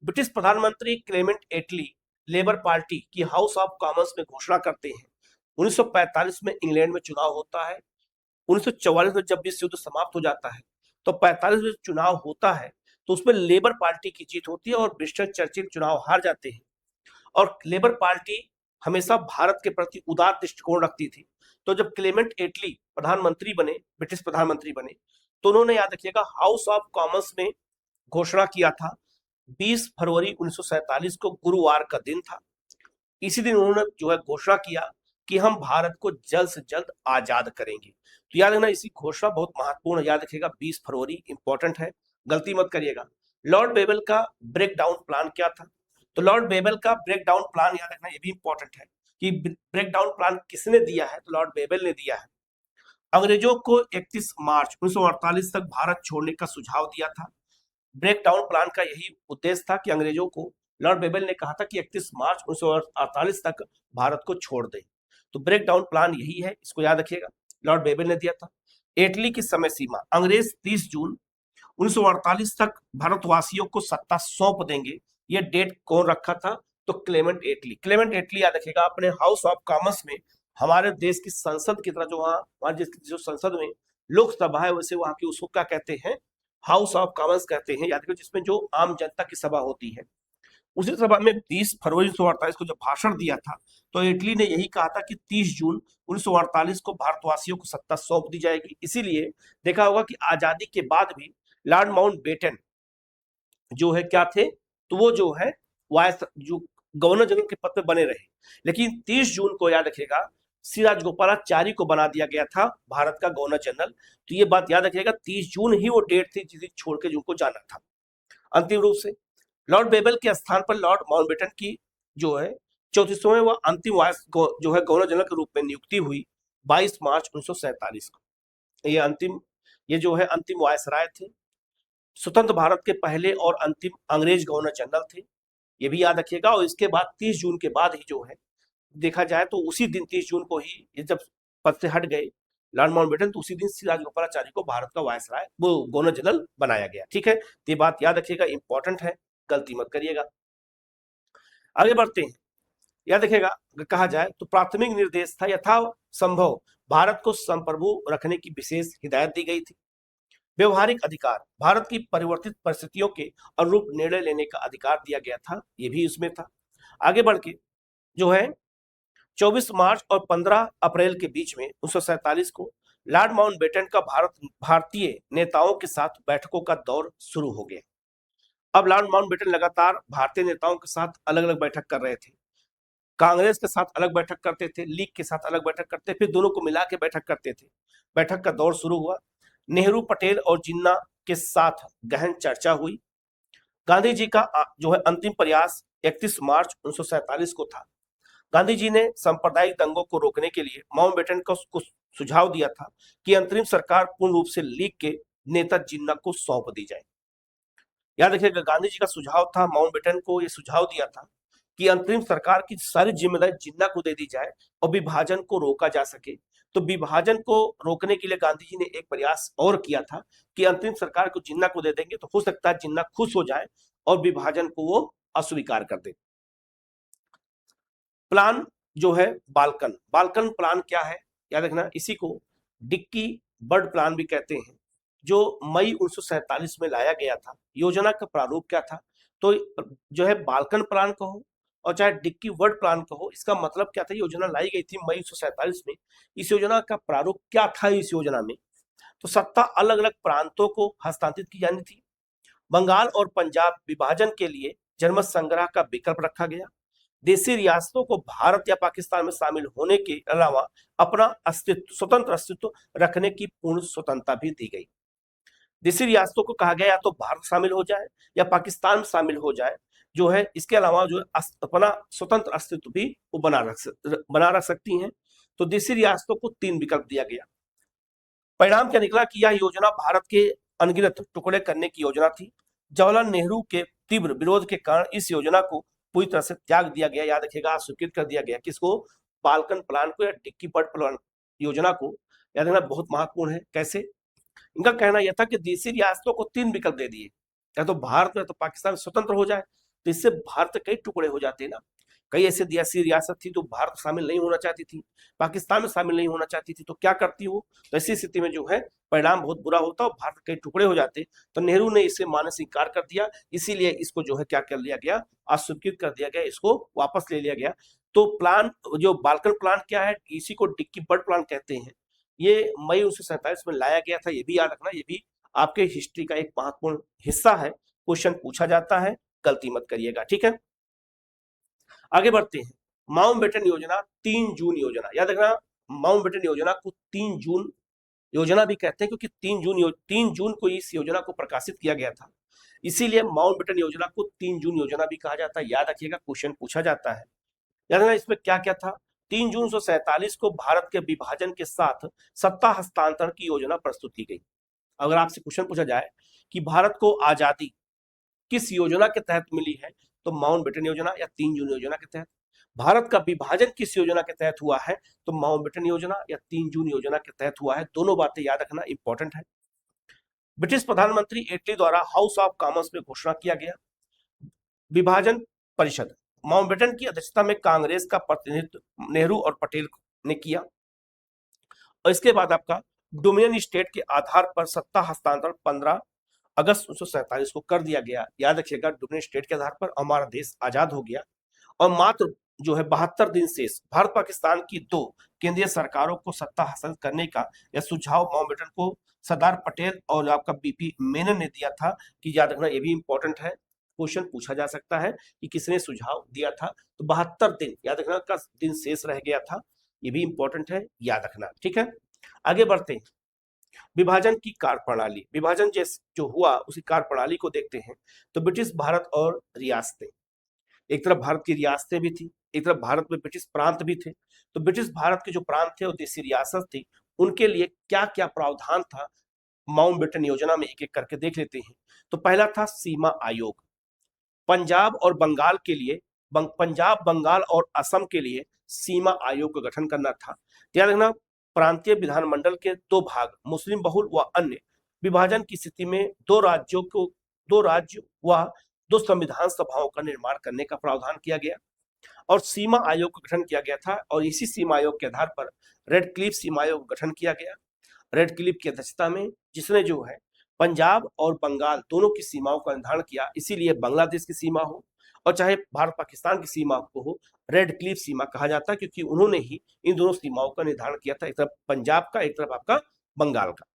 ब्रिटिश प्रधानमंत्री क्लेमेंट एटली लेबर पार्टी की हाउस ऑफ कॉमन्स में घोषणा करते हैं। 1945 में इंग्लैंड में चुनाव होता है। 1944 में जब विश्व युद्ध समाप्त हो जाता है तो 45 में चुनाव होता है, तो उसमें लेबर पार्टी की जीत होती है और विंस्टन चर्चिल चुनाव हार जाते हैं। और लेबर पार्टी हमेशा भारत के प्रति उदार दृष्टिकोण रखती थी। तो जब क्लेमेंट एटली प्रधानमंत्री बने, ब्रिटिश प्रधानमंत्री बने, तो उन्होंने, याद रखिएगा, हाउस ऑफ कॉमन्स में घोषणा किया था। 20 फरवरी 1947 को गुरुवार का दिन था। इसी दिन उन्होंने जो है घोषणा किया कि हम भारत को जल्द से जल्द आजाद करेंगे। तो याद रखना, इसी घोषणा बहुत महत्वपूर्ण, याद रखिएगा 20 फरवरी इंपॉर्टेंट है, गलती मत करिएगा। लॉर्ड बेबल का ब्रेक डाउन प्लान क्या था? तो लॉर्ड बेबल का ब्रेक डाउन प्लान, याद रखना, ये भी इंपॉर्टेंट है कि ब्रेक डाउन प्लान किसने दिया है? तो लॉर्ड बेबल ने दिया है। अंग्रेजों को 31 मार्च 1948 तक भारत छोड़ने का सुझाव दिया था। ब्रेक डाउन प्लान का यही उद्देश्य था कि अंग्रेजों को, लॉर्ड बेबल ने कहा था कि 31 मार्च 1948 तक भारत को छोड़ दें। तो ब्रेक डाउन प्लान यही है, इसको याद रखिएगा, लॉर्ड बेबल ने दिया था। एटली की समय सीमा, अंग्रेज 30 जून 1948 तक भारतवासियों को सत्ता सौंप देंगे, ये डेट कौन रखा था? तो क्लेमेंट एटली। क्लेमेंट एटली, याद रखिएगा, अपने हाउस ऑफ कॉमन्स में, हमारे देश की संसद की तरह जो वहाँ हमारे जो संसद में लोकसभा है, वैसे वहाँ की उसको क्या कहते हैं? हाउस ऑफ कॉमन्स कहते हैं, याद रखिए, जिसमें जो आम जनता की सभा होती है। उसी सभा में 20 फरवरी 1948 को जब भाषण दिया था तो एटली ने यही कहा था कि 30 जून 1948 को भारतवासियों को सत्ता सौंप दी जाएगी। इसीलिए देखा होगा कि आजादी के बाद भी लॉर्ड माउंटबेटन जो है क्या थे, तो वो जो है वाइस जो गवर्नर जनरल के पद पे बने रहे। लेकिन 30 जून को याद रखिएगा सी राजगोपालाचारी को बना दिया गया था भारत का गवर्नर जनरल। तो ये बात याद रखिएगा 30 जून ही वो डेट थी जिसे छोड़ के जिनको जाना था। अंतिम रूप से लॉर्ड बेबल के स्थान पर लॉर्ड माउंटबेटन की जो है 34वें व अंतिम वाइस जो है गवर्नर जनरल के रूप में नियुक्ति हुई 22 मार्च 1947 को। ये जो है अंतिम वायसराय थे, स्वतंत्र भारत के पहले और अंतिम अंग्रेज गवर्नर जनरल थे, ये भी याद रखिएगा। और इसके बाद 30 जून के बाद ही जो है देखा जाए तो उसी दिन 30 जून को ही ये जब पद से हट गए लॉर्ड माउंटबेटन, तो उसी दिन सी राजगोपालाचारी को भारत का वायसराय वो गवर्नर जनरल बनाया गया। ठीक है, तो ये बात याद रखिएगा, इंपॉर्टेंट है, गलती मत करिएगा। आगे बढ़ते हैं। याद रखिएगा कहा जाए तो प्राथमिक निर्देश था यथा संभव भारत को संप्रभु रखने की विशेष हिदायत दी गई थी। व्यवहारिक अधिकार, भारत की परिवर्तित परिस्थितियों के अनुरूप निर्णय लेने का अधिकार दिया गया था, ये भी उसमें था। आगे बढ़ के जो है 24 मार्च और 15 अप्रैल के बीच में 1947 को लॉर्ड माउंटबेटन का भारतीय नेताओं के साथ बैठकों का दौर शुरू हो गया। अब लॉर्ड माउंटबेटन लगातार भारतीय नेताओं के साथ अलग अलग बैठक कर रहे थे। कांग्रेस के साथ अलग बैठक करते थे, लीग के साथ अलग बैठक करते, फिर दोनों को मिला के बैठक करते थे। बैठक का दौर शुरू हुआ। नेहरू, पटेल और जिन्ना के साथ गहन चर्चा हुई। गांधी जी का जो है अंतिम प्रयास 31 मार्च 1947 को था। गांधी जी ने सांप्रदायिक दंगों को रोकने के लिए माउंटबेटन को सुझाव दिया था कि अंतरिम सरकार पूर्ण रूप से लीग के नेता जिन्ना को सौंप दी जाए। याद रखिएगा गांधी जी का सुझाव था, माउंटबेटन को यह सुझाव दिया था कि अंतरिम सरकार की सारी जिम्मेदारी जिन्ना को दे दी जाए और विभाजन को रोका जा सके। तो विभाजन को रोकने के लिए गांधी जी ने एक प्रयास और किया था कि अंतरिम सरकार को जिन्ना को दे देंगे तो हो सकता है जिन्ना खुश हो जाए और विभाजन को वो अस्वीकार कर दे। प्लान जो है बाल्कन प्लान क्या है, याद रखना, इसी को डिक्की बर्ड प्लान भी कहते हैं, जो मई 1947 में लाया गया था। योजना का प्रारूप क्या था, तो जो है बाल्कन प्लान कहो और चाहे डिक्की वर्ड प्लान कहो, इसका मतलब क्या था, योजना लाई गई थी मई 1947 में। इस योजना का प्रारूप क्या था, इस योजना में तो सत्ता अलग अलग प्रांतों को हस्तांतरित की जानी थी। बंगाल और पंजाब विभाजन के लिए जनमत संग्रह का विकल्प रखा गया। देशी रियासतों को भारत या पाकिस्तान में शामिल होने के अलावा अपना स्वतंत्र अस्तित्व रखने की पूर्ण स्वतंत्रता भी दी गई। देशी रियासतों को कहा गया या तो भारत शामिल हो जाए या पाकिस्तान में शामिल हो जाए, जो है इसके अलावा जो अपना स्वतंत्र अस्तित्व भी वो बना रख सकती हैं। तो देशी रियासतों को 3 विकल्प दिया गया। परिणाम क्या निकला कि यह योजना भारत के अनगिनत टुकड़े करने की योजना थी। जवाहरलाल नेहरू के तीव्र विरोध के कारण इस योजना को पूरी तरह से त्याग दिया गया। याद रखिएगा, स्वीकृत कर दिया गया किसको, बाल्कन प्लान को या डिक्की बर्ड प्लान योजना को। याद रखना बहुत महत्वपूर्ण है। कैसे, इनका कहना यह था कि देशी रियासतों को 3 विकल्प दे दिए, या तो भारत में तो पाकिस्तान स्वतंत्र हो जाए, तो इससे भारत के कई टुकड़े हो जाते ना। कई ऐसी रियासत थी जो भारत शामिल नहीं होना चाहती थी, पाकिस्तान में शामिल नहीं होना चाहती थी, तो क्या करती हो, तो ऐसी स्थिति में जो है परिणाम बहुत बुरा होता और भारत के कई टुकड़े हो जाते। तो नेहरू ने इसे मानने से इनकार कर दिया, इसीलिए इसको जो है क्या कर लिया गया, अस्वीकृत कर दिया गया, इसको वापस ले लिया गया। तो प्लान जो बाल्कन प्लान क्या है, इसी को डिक्की बर्ड प्लान कहते हैं। ये मई 1947 में लाया गया था, ये भी याद रखना, ये भी आपके हिस्ट्री का एक महत्वपूर्ण हिस्सा है, क्वेश्चन पूछा जाता है, गलती मत करिएगा। ठीक है, आगे बढ़ते हैं। माउंटबेटन योजना 3 जून योजना, याद रखना माउंटबेटन योजना को 3 जून योजना भी कहते हैं, क्योंकि 3 जून को इस योजना को प्रकाशित किया गया था, इसीलिए माउंटबेटन योजना को 3 जून योजना भी कहा जाता है। याद रखिएगा, क्वेश्चन पूछा जाता है। याद रखना इसमें क्या क्या था। 3 जून 1947 को भारत के विभाजन के साथ सत्ता हस्तांतरण की योजना प्रस्तुत की गई। अगर आपसे क्वेश्चन पूछा जाए कि भारत को आजादी किस योजना के तहत मिली है, तो माउंटबेटन योजना या 3 जून योजना के तहत। भारत का विभाजन किस योजना के तहत हुआ है, तो माउंटबेटन योजना या 3 जून योजना के तहत हुआ है। दोनों बातें याद रखना इंपॉर्टेंट है। ब्रिटिश प्रधानमंत्री एटली द्वारा हाउस ऑफ कॉमन्स में घोषणा किया गया। विभाजन परिषद, माउंटबेटन की अध्यक्षता में कांग्रेस का प्रतिनिधित्व नेहरू और पटेल ने किया। और इसके बाद आपका डोमिनियन स्टेट के आधार पर सत्ता हस्तांतरण 15 अगस्त 1947 को कर दिया गया। याद रखिएगा, डोमिनियन स्टेट के आधार पर हमारा देश आजाद हो गया। और मात्र जो है 72 दिन शेष भारत पाकिस्तान की 2 केंद्रीय सरकारों को सत्ता हासिल करने का यह सुझाव माउंटबेटन को सरदार पटेल और आपका बीपी मेनन ने दिया था कि याद रखना, ये भी इंपॉर्टेंट है, क्वेश्चन पूछा जा सकता है कि किसने सुझाव दिया था। तो 72 दिन याद रखना का दिन शेष रह गया था, ये भी इंपॉर्टेंट है, याद रखना। ठीक है, आगे बढ़ते हैं। विभाजन की कार्यप्रणाली, विभाजन जो हुआ उसी कार्यप्रणाली को देखते हैं। तो ब्रिटिश भारत और रियासतें, एक तरफ भारत की रियासतें भी थी, एक तरफ भारत में ब्रिटिश प्रांत भी थे। तो ब्रिटिश भारत के जो प्रांत थे और देसी रियासत थी, उनके लिए क्या क्या प्रावधान था, माउंटबेटन योजना में एक एक करके देख लेते हैं। तो पहला था सीमा आयोग। पंजाब और बंगाल के लिए, पंजाब, बंगाल और असम के लिए सीमा आयोग का गठन करना था। याद रखना, प्रांतीय विधानमंडल के दो भाग, मुस्लिम बहुल व अन्य, विभाजन की स्थिति में दो राज्य व दो संविधान सभाओं का निर्माण करने का प्रावधान किया गया और सीमा आयोग का गठन किया गया था। और इसी सीमा आयोग के आधार पर रेड क्लिफ सीमा आयोग का गठन किया गया, रेड क्लिफ की अध्यक्षता में, जिसने जो है पंजाब और बंगाल दोनों की सीमाओं का निर्धारण किया। इसीलिए बांग्लादेश की सीमा हो और चाहे भारत पाकिस्तान की सीमा को हो, रेड क्लिफ सीमा कहा जाता है, क्योंकि उन्होंने ही इन दोनों सीमाओं का निर्धारण किया था, एक तरफ पंजाब का, एक तरफ आपका बंगाल का।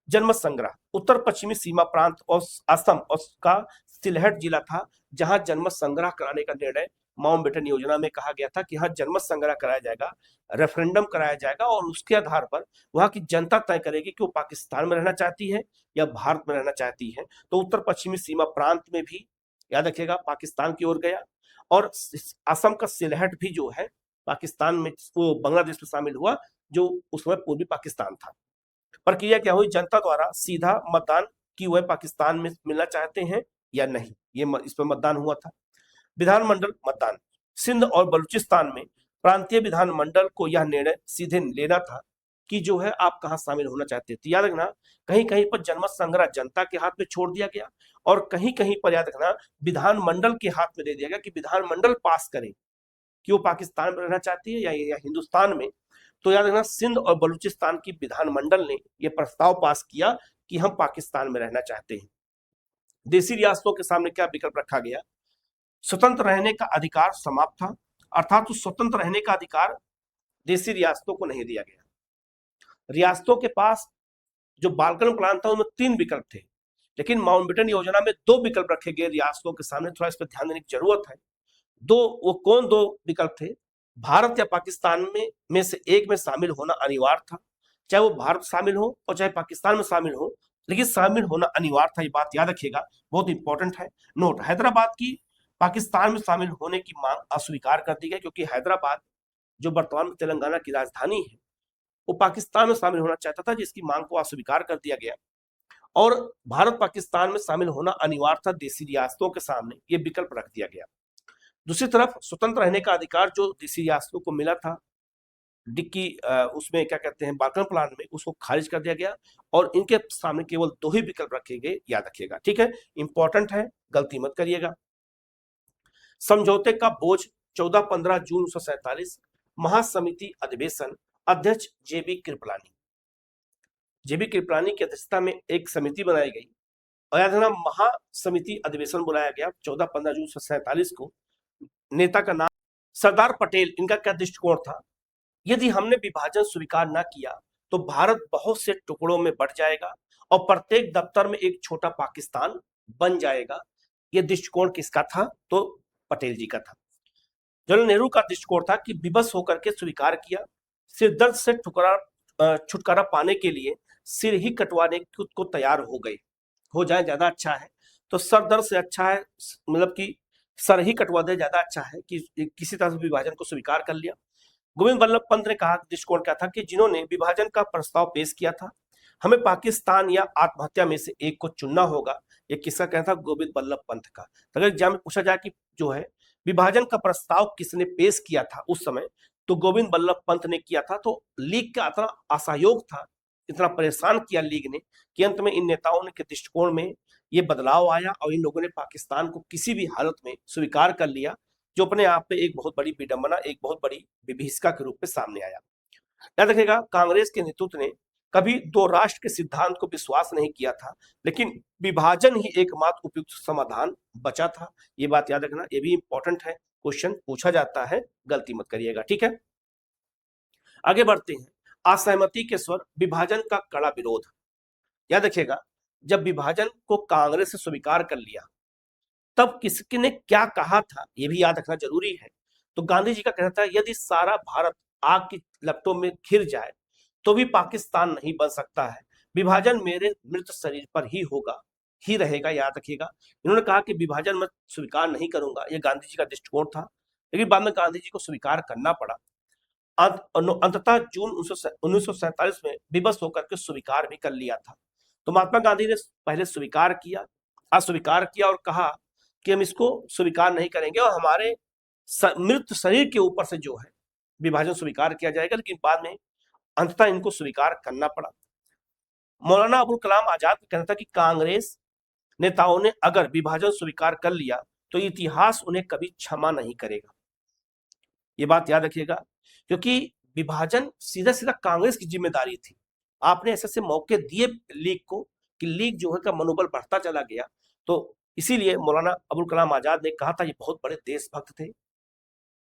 जनमत संग्रह, उत्तर पश्चिमी सीमा प्रांत और असम और का सिलहट जिला था, जहां जनमत संग्रह कराने का निर्णय माउंटबेटन योजना में कहा गया था कि हाँ, जनमत संग्रह कराया जाएगा, रेफरेंडम कराया जाएगा और उसके आधार पर वहां की जनता तय करेगी कि वो पाकिस्तान में रहना चाहती है या भारत में रहना चाहती है। तो उत्तर पश्चिमी सीमा प्रांत में भी याद रखिएगा पाकिस्तान की ओर गया और असम का सिलहट भी जो है पाकिस्तान में, वो बांग्लादेश में शामिल हुआ, जो उस समय पूर्वी पाकिस्तान था। प्रक्रिया क्या हुई, जनता द्वारा सीधा मतदान कि वह पाकिस्तान में मिलना चाहते हैं या नहीं, ये इस पर मतदान हुआ था। विधानमंडल मतदान, सिंध और बलूचिस्तान में प्रांतीय विधानमंडल को यह निर्णय सीधे लेना था कि जो है आप कहां शामिल होना चाहते थे। याद रखना, कहीं कहीं पर जनमत संग्रह जनता के हाथ में छोड़ दिया गया और कहीं कहीं पर याद रखना विधानमंडल के हाथ में दे दिया गया कि विधानमंडल पास करे कि वो पाकिस्तान में रहना चाहती है या हिंदुस्तान में। तो याद रखना, सिंध और बलूचिस्तान की विधानमंडल ने यह प्रस्ताव पास किया कि हम पाकिस्तान में रहना चाहते हैं। देसी रियासतों के सामने क्या विकल्प रखा गया, स्वतंत्र रहने का अधिकार समाप्त था, अर्थात स्वतंत्र रहने का अधिकार देसी रियासतों को नहीं दिया गया। रियासतों के पास जो बालकन प्लान था उनमें 3 विकल्प थे, लेकिन माउंटबेटन योजना में 2 विकल्प रखे गए रियासतों के सामने। थोड़ा इस पर ध्यान देने की जरूरत है। वो कौन 2 विकल्प थे, भारत या पाकिस्तान में से एक में शामिल होना अनिवार्य था, चाहे वो भारत शामिल हो और चाहे पाकिस्तान में शामिल हो, लेकिन शामिल होना अनिवार्य था। ये बात याद रखिएगा, बहुत इंपॉर्टेंट है। नोट, हैदराबाद की पाकिस्तान में शामिल होने की मांग अस्वीकार कर दी गई, क्योंकि हैदराबाद जो वर्तमान में तेलंगाना की राजधानी है वो पाकिस्तान में शामिल होना चाहता था, जिसकी मांग को अस्वीकार कर दिया गया और भारत पाकिस्तान में शामिल होना अनिवार्य था देसी रियासतों के सामने, ये विकल्प रख दिया गया। दूसरी तरफ स्वतंत्र रहने का अधिकार जो देसी रियासतों को मिला था डिक्की उसमें क्या कहते हैं बालकन प्लान में, उसको खारिज कर दिया गया और इनके सामने केवल 2 ही विकल्प रखे गए, याद रखिएगा। ठीक है, इंपॉर्टेंट है, गलती मत करिएगा। समझौते का बोझ, 14-15 जून 1947, महासमिति अधिवेशन, अध्यक्ष जेबी कृपलानी। जेबी कृपलानी की अध्यक्षता में एक समिति बनाई गई और याद रखना महासमिति अधिवेशन बुलाया गया 14-15 जून 1947 को। नेता का नाम सरदार पटेल। इनका क्या दृष्टिकोण था, यदि हमने विभाजन स्वीकार न किया तो भारत बहुत से टुकड़ों में बंट जाएगा और प्रत्येक दफ्तर में एक छोटा पाकिस्तान बन जाएगा। यह दृष्टिकोण किसका था, तो पटेल जी का था। जवाहरलाल नेहरू का दृष्टिकोण था कि विवश होकर के स्वीकार किया, सिरदर्द से छुटकारा पाने के लिए सिर ही कटवाने को तैयार हो जाए ज्यादा अच्छा है। तो सर दर्द से अच्छा है, मतलब कि सर ही कटवा दे ज्यादा अच्छा है कि किसी तरह से विभाजन को स्वीकार कर लिया। गोविंद बल्लभ पंत ने कहा, दृष्टिकोण क्या था कि जिन्होंने विभाजन का प्रस्ताव पेश किया था, हमें पाकिस्तान या आत्महत्या में से एक को चुनना होगा। ये किसका कहना था, गोविंद बल्लभ पंत का। अगर एग्जाम में पूछा जाए कि जो है विभाजन का प्रस्ताव किसने पेश किया था उस समय, तो गोविंद बल्लभ पंत ने किया था। तो लीग का इतना असहयोग था, इतना परेशान किया लीग ने, कि अंत में इन नेताओं के दृष्टिकोण में ये बदलाव आया और इन लोगों ने पाकिस्तान को किसी भी हालत में स्वीकार कर लिया, जो अपने आप में एक बहुत बड़ी विडंबना, एक बहुत बड़ी विभीषिका के रूप में सामने आया। याद रखिएगा, कांग्रेस के नेतृत्व ने कभी 2 राष्ट्र के सिद्धांत को विश्वास नहीं किया था, लेकिन विभाजन ही एकमात्र उपयुक्त समाधान बचा था। ये बात याद रखना, ये भी इंपॉर्टेंट है, क्वेश्चन पूछा जाता है, गलती मत करिएगा। ठीक है, आगे बढ़ते हैं। असहमति के स्वर, विभाजन का कड़ा विरोध। याद रखिएगा, जब विभाजन को कांग्रेस ने स्वीकार कर लिया तब किसने क्या कहा था ये भी याद रखना जरूरी है। तो गांधी जी का कहना था यदि सारा भारत आग की लपटों में घिर जाए तो भी पाकिस्तान नहीं बन सकता है, विभाजन मेरे मृत शरीर पर ही होगा, ही रहेगा, याद रखिएगा। इन्होंने कहा कि विभाजन मैं स्वीकार नहीं करूंगा, ये गांधी जी का दृष्टिकोण था, लेकिन बाद में गांधी जी को स्वीकार करना पड़ा। अंततः जून 1947 में विवश होकर के स्वीकार भी कर लिया था। तो महात्मा गांधी ने पहले स्वीकार किया, अस्वीकार किया और कहा कि हम इसको स्वीकार नहीं करेंगे और हमारे मृत शरीर के ऊपर से जो है विभाजन स्वीकार किया जाएगा, लेकिन बाद में अंततः इनको स्वीकार करना पड़ा। मौलाना अबुल कलाम आजाद का कहना था कि कांग्रेस नेताओं ने अगर विभाजन स्वीकार कर लिया तो इतिहास उन्हें कभी क्षमा नहीं करेगा। ये बात याद रखिएगा, क्योंकि विभाजन सीधा सीधा कांग्रेस की जिम्मेदारी थी। आपने ऐसे मौके दिए लीग को कि लीग जो है का मनोबल बढ़ता चला गया। तो इसीलिए मौलाना अबुल कलाम आजाद ने कहा था, ये बहुत बड़े देशभक्त थे,